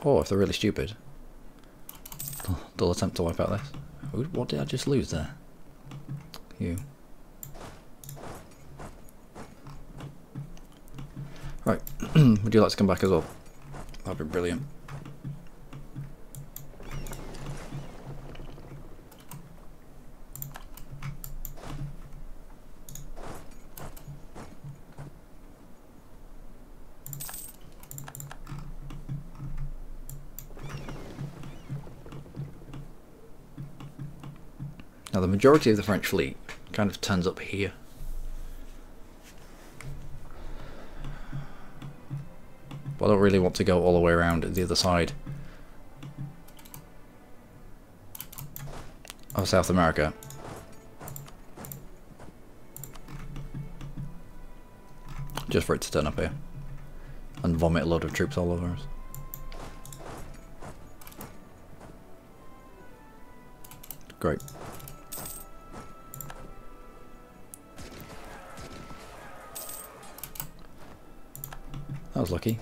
Or if they're really stupid, they'll attempt to wipe out this. What did I just lose there? You. Right, would you like to come back as well? That'd be brilliant. Now the majority of the French fleet kind of turns up here. But I don't really want to go all the way around the other side of South America. Just for it to turn up here and vomit a load of troops all over us. Great. That was lucky.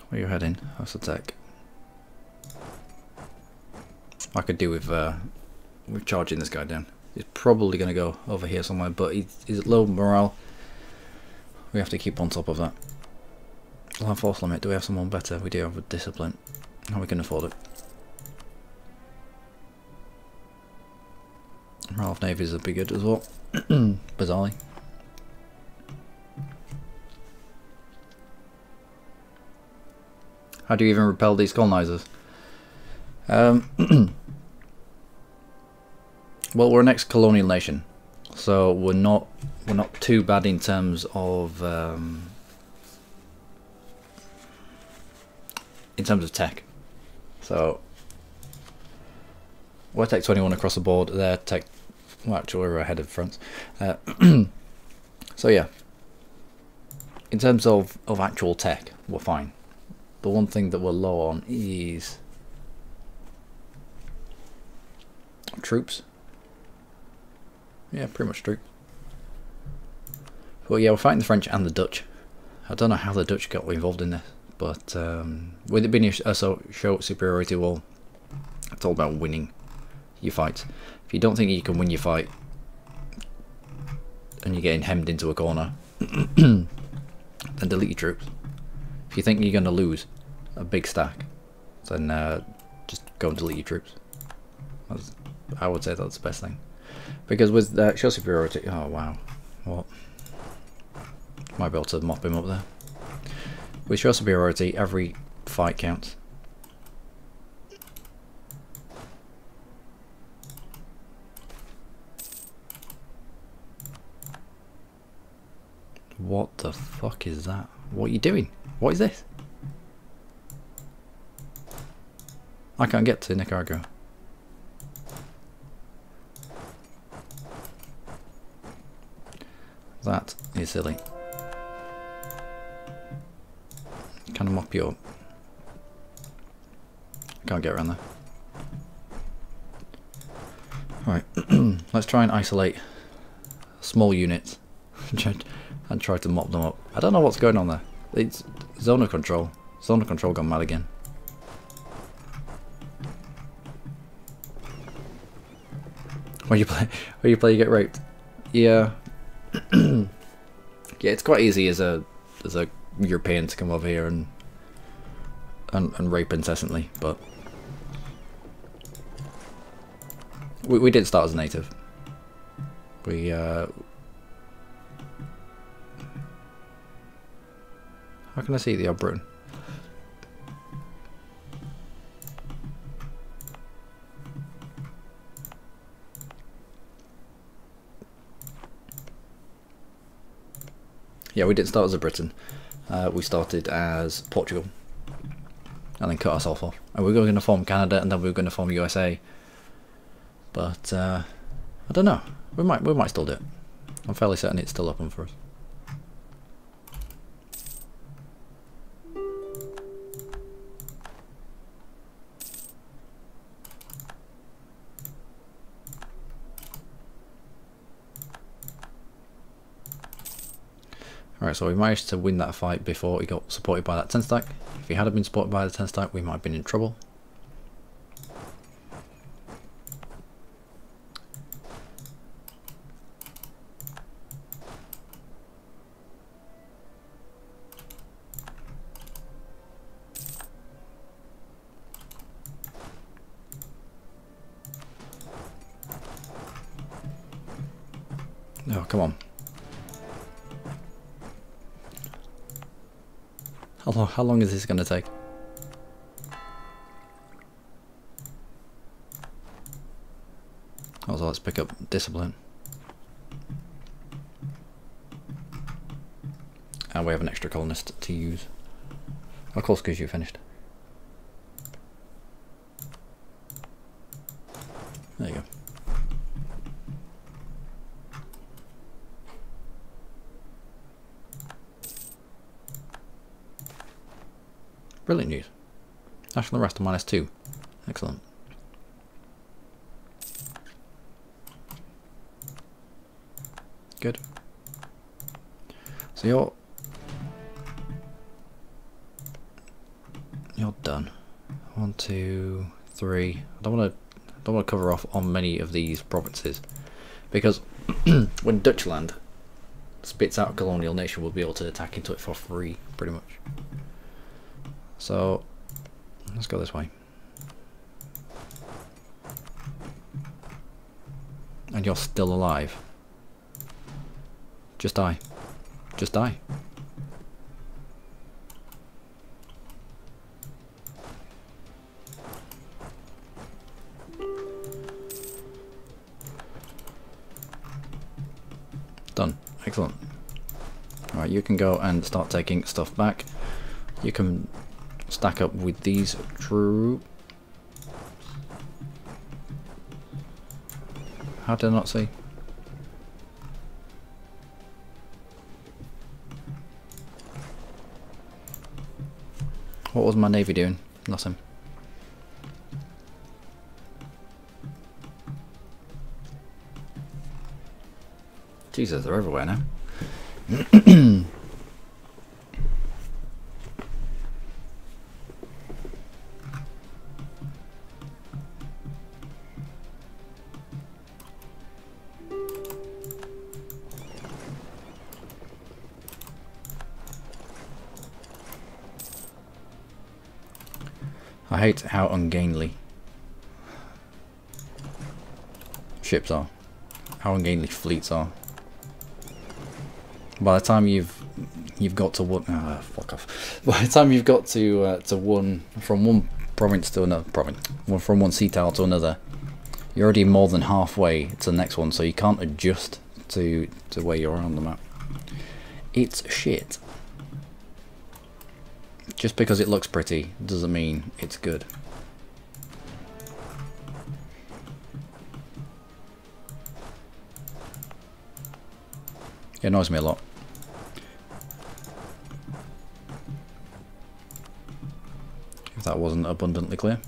Where are you heading? House attack. I could do with charging this guy down. He's probably going to go over here somewhere, but he's at low morale. We have to keep on top of that. Land force limit. Do we have someone better? We do have a discipline. How we can afford it. Morale of navies would be good as well. Bizarrely. How do you even repel these colonizers? Well, we're an ex-colonial nation, so we're not too bad in terms of tech. So we're Tech 21 across the board. They're Tech. Well, actually, we're ahead of France. So yeah, in terms of actual tech, we're fine. The one thing that we're low on is troops. Yeah, pretty much troops. But yeah, we're fighting the French and the Dutch. I don't know how the Dutch got involved in this, but with it being a show superiority war, it's all about winning your fights. If you don't think you can win your fight and you're getting hemmed into a corner, then delete your troops. If you think you're going to lose a big stack, then just go and delete your troops. I would say that's the best thing. Because with show superiority, oh wow, what? Might be able to mop him up there. With show superiority, every fight counts. What the fuck is that? What are you doing? What is this? I can't get to Nicaragua. That is silly. Kind of mop you up. Can't get around there. Alright, let's try and isolate small units and try to mop them up. I don't know what's going on there. It's zone of control. Zone of control gone mad again. When you play, you get raped. Yeah. Yeah, it's quite easy as a European to come over here and rape incessantly, but we did start as a native. We how can I see the old Britain? Yeah, we didn't start as a Britain. We started as Portugal, and then cut ourselves off. And we were going to form Canada, and then we were going to form USA. But I don't know. We might still do it. I'm fairly certain it's still open for us. Alright, so we managed to win that fight before he got supported by that 10 stack. If he hadn't been supported by the 10 stack, we might have been in trouble. Oh, come on. How long is this going to take? Also, let's pick up discipline. And we have an extra colonist to use. Of course, because you finished. There you go. Brilliant news. National arrest to -2. Excellent. Good. So you're done. 1, 2, 3. I don't want to cover off on many of these provinces because when Dutchland spits out a colonial nation, we'll be able to attack into it for free, pretty much. So let's go this way. And you're still alive. Just die. Just die. Done. Excellent. Alright, you can go and start taking stuff back. You can stack up with these troops. How did I not see? What was my navy doing? Nothing. Jesus, they're everywhere now. I hate how ungainly ships are, how ungainly fleets are. By the time you've got to one, fuck off. By the time you've got to one from one province to another from one sea tile to another, you're already more than halfway to the next one, so you can't adjust to where you are on the map. It's shit. Just because it looks pretty doesn't mean it's good. It annoys me a lot. If that wasn't abundantly clear.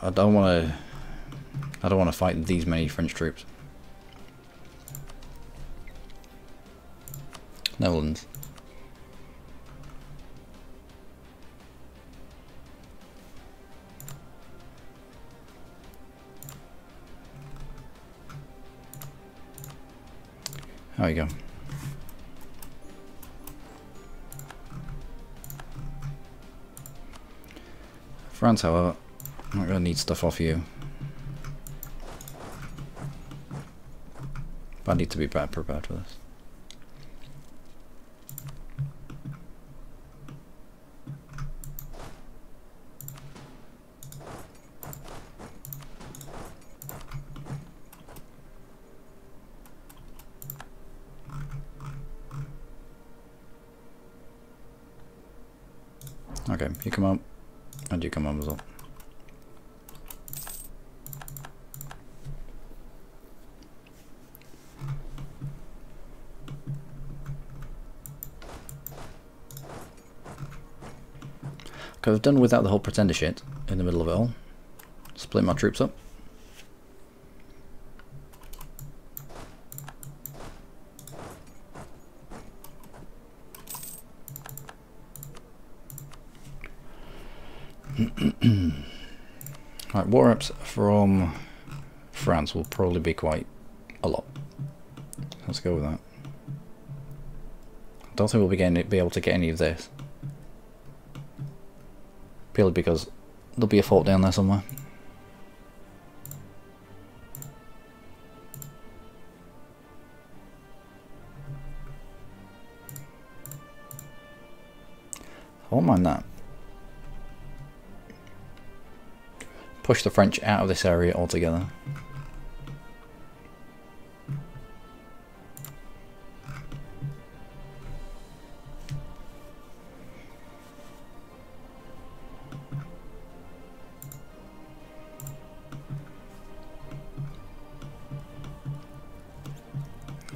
I don't want to fight these many French troops. Netherlands. There we go. France, however, I'm not going to need stuff off you. But I need to be better prepared for this. Okay, you come up, and you come up as well. Okay, I've done without the whole pretender shit in the middle of it all. Split my troops up. Right, war reps from France will probably be quite a lot. Let's go with that. I don't think we'll be able to get any of this. Purely because there'll be a fort down there somewhere. I won't mind that. Push the French out of this area altogether.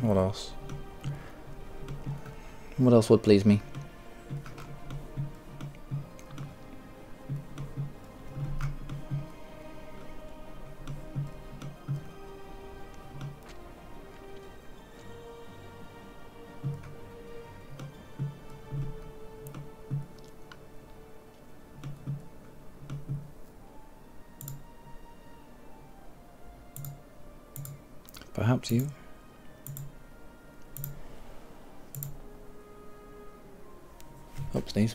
What else? What else would please me? Perhaps you? Oops, sneeze.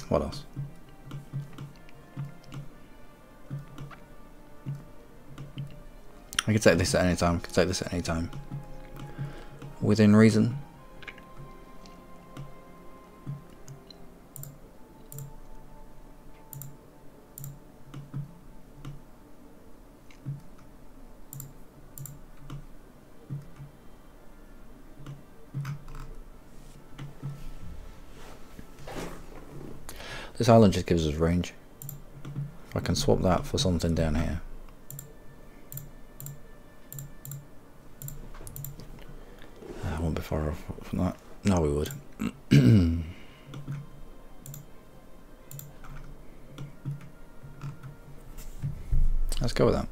What else? I can take this at any time. Can take this at any time. Within reason. This island just gives us range. If I can swap that for something down here. I won't be far off from that. No, we would. Let's go with that.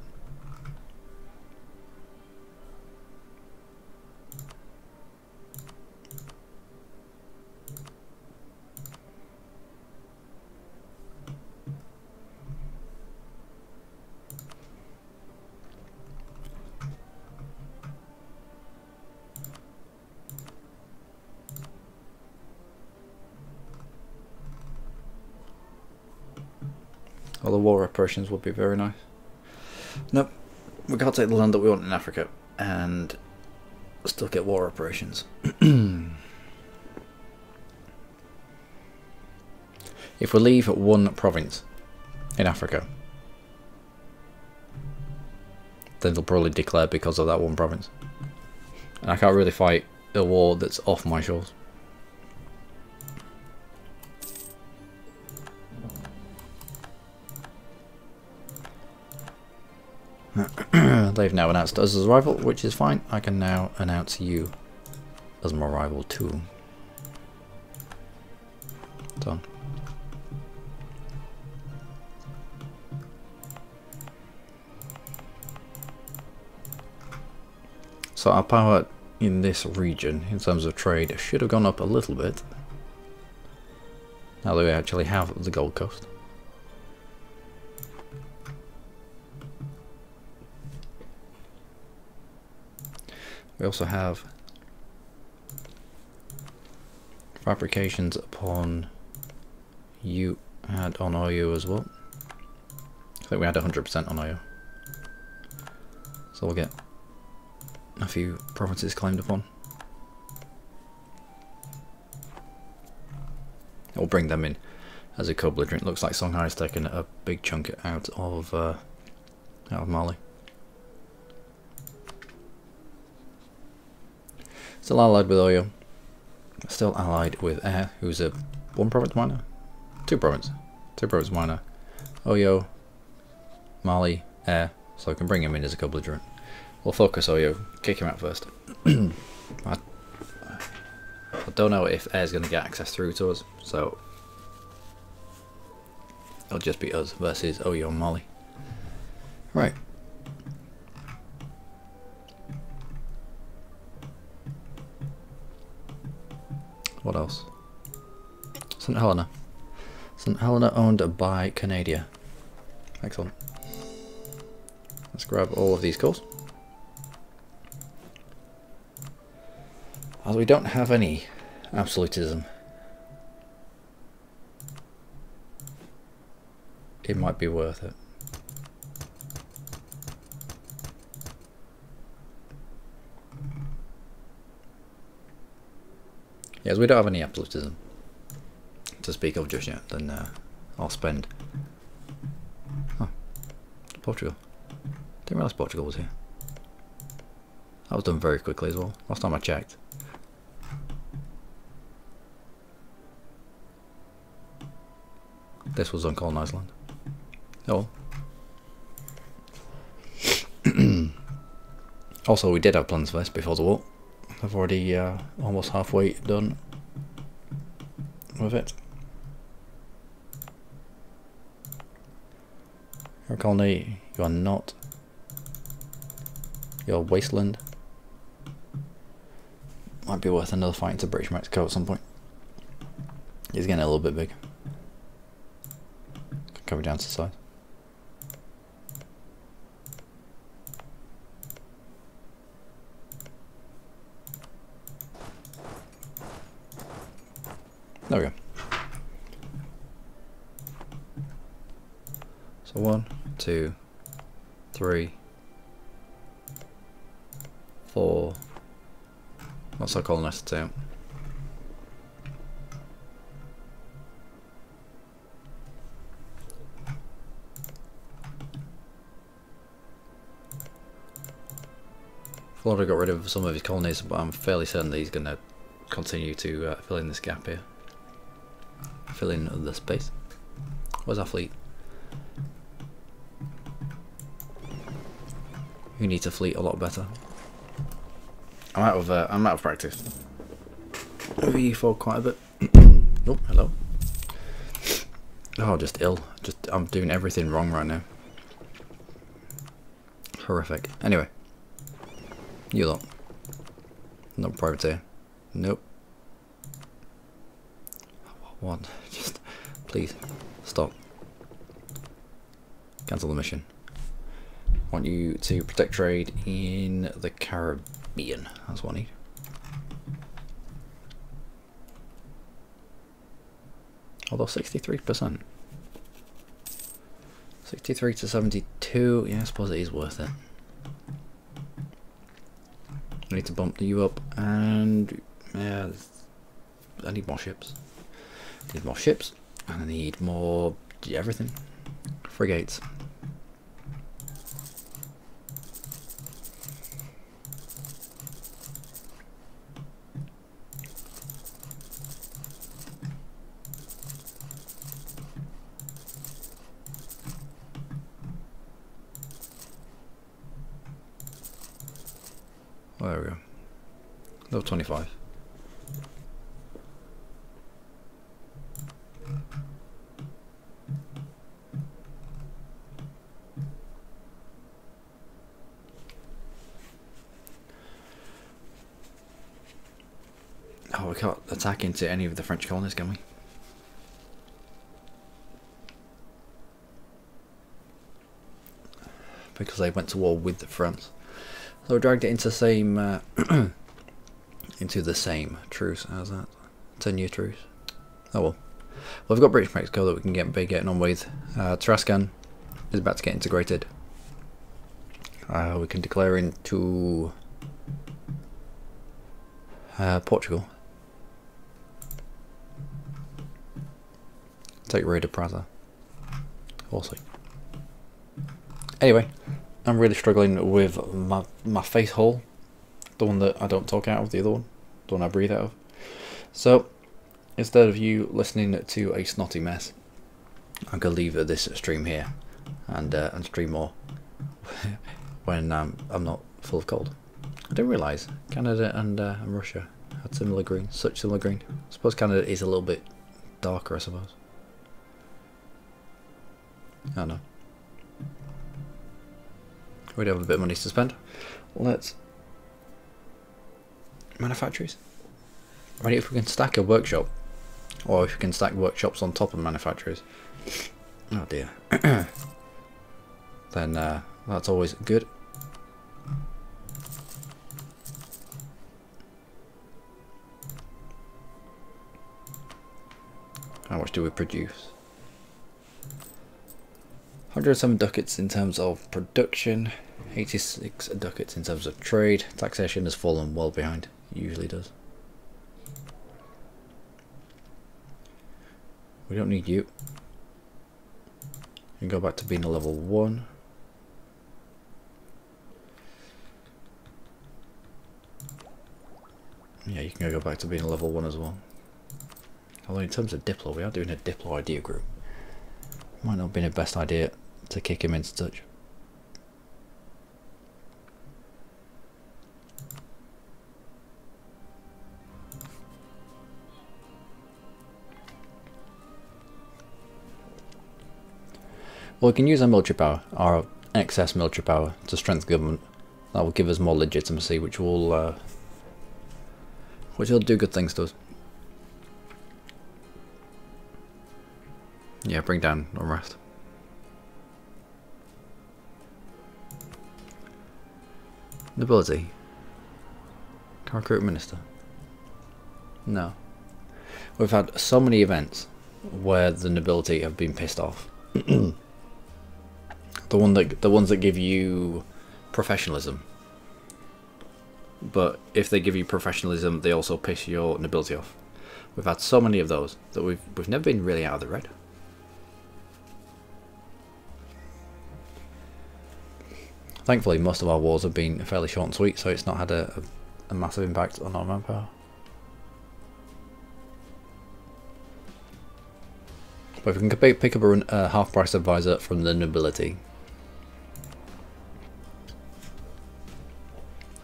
All the war operations would be very nice. Nope, we can't take the land that we want in Africa and still get war operations. If we leave one province in Africa, then they'll probably declare because of that one province. And I can't really fight a war that's off my shores. They've now announced us as a rival, which is fine. I can now announce you as my rival too. Done. So our power in this region, in terms of trade, should have gone up a little bit. Now that we actually have the Gold Coast. We also have fabrications upon you had on Oyo as well. I think we had 100% on Oyo. So we'll get a few provinces claimed upon. We'll bring them in as a co-belligerent. Looks like Songhai's taken a big chunk out of Mali. Still allied with Oyo. Still allied with Air, who's a one province minor? Two province minor. Oyo, Mali, Air. So I can bring him in as a co-belligerent. We'll focus Oyo, kick him out first. I don't know if Air's going to get access through to us, so it'll just be us versus Oyo and Mali. Right. What else? St. Helena. St. Helena owned by Canada. Excellent. Let's grab all of these cores. As we don't have any absolutism, it might be worth it. Yes, we don't have any absolutism to speak of just yet, then I'll spend. Oh, Portugal. Didn't realise Portugal was here. That was done very quickly as well, last time I checked. This was uncolonised land. Oh. Also, we did have plans for this before the war. I've already almost halfway done with it. Your colony, you are not. Your wasteland. Might be worth another fight into British Mexico at some point. It's getting a little bit big. Coming down to the side. There we go. So 1, 2, 3, 4. What's our colonists out? Florida got rid of some of his colonies, but I'm fairly certain that he's going to continue to fill in this gap here. Fill in the space. Where's our fleet? We need to fleet a lot better. I'm out of practice. For quite a bit. Oh, hello. Oh, just ill. I'm doing everything wrong right now. Horrific. Anyway. You lot. Not privateer. Nope. What? Just please stop. Cancel the mission. I want you to protect trade in the Caribbean. That's what I need. Although 63%. 63 to 72. Yeah, I suppose it is worth it. I need to bump you up, and yeah, I need more ships. I need more ships, and I need more everything. Frigates. There we go. Level 25. Oh, we can't attack into any of the French colonies, can we? Because they went to war with France. So we dragged it into the same truce as that. 10-year truce. Oh well. Well, we've got British Mexico that we can be getting on with. Tarascan is about to get integrated. We can declare into Portugal. Take Rio de Prata. Also. Anyway. I'm really struggling with my face hole, the one that I don't talk out of, the other one, the one I breathe out of. So instead of you listening to a snotty mess, I'm gonna leave this stream here and stream more when I'm not full of cold. I didn't realise Canada and Russia had similar green, such similar green. I suppose Canada is a little bit darker, I suppose. I don't know. We do have a bit of money to spend. Let's manufactories. I mean, if we can stack a workshop, or if we can stack workshops on top of manufacturers, oh dear, then that's always good. How much do we produce? 107 ducats in terms of production, 86 ducats in terms of trade. Taxation has fallen well behind, it usually does. We don't need you. We can go back to being a level 1. Yeah, you can go back to being a level 1 as well. Although in terms of Diplo, we are doing a Diplo idea group. Might not have been the best idea to kick him into touch. Well, we can use our military power, our excess military power, to strengthen government. That will give us more legitimacy, which will do good things to us. Yeah, bring down unrest. Nobility. Can recruit a minister? No. We've had so many events where the nobility have been pissed off. the ones that give you professionalism. But if they give you professionalism, they also piss your nobility off. We've had so many of those that we've never been really out of the red. Thankfully, most of our wars have been fairly short and sweet, so it's not had a massive impact on our manpower. But if we can pick up a half-price advisor from the nobility,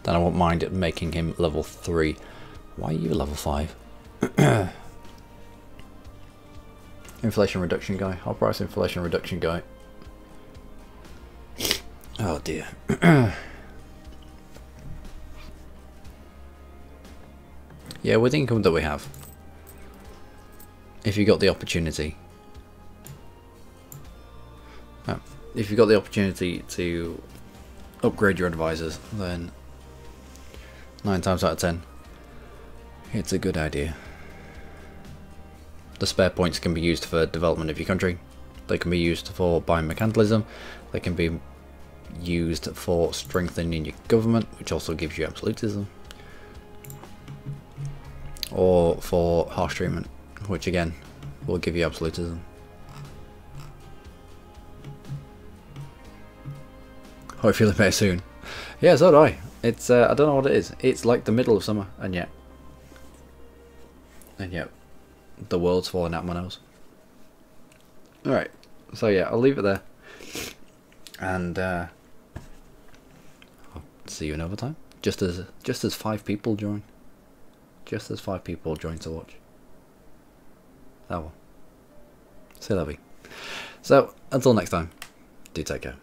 then I won't mind making him level 3. Why are you level 5? Inflation reduction guy. Half-price inflation reduction guy. Oh dear. Yeah, with the income that we have, if you got the opportunity, to upgrade your advisors, then 9 times out of 10, it's a good idea. The spare points can be used for development of your country. They can be used for biomechanicalism. They can be used for strengthening your government, which also gives you absolutism, or for harsh treatment, which again will give you absolutism. Hope you're feeling better soon. Yeah, so do I. It's I don't know what it is. It's like the middle of summer, and yet the world's falling out my nose. Alright, so yeah, I'll leave it there, and I'll see you another time. Just as 5 people join. Just as 5 people join to watch. Oh well. C'est la vie. So, until next time, do take care.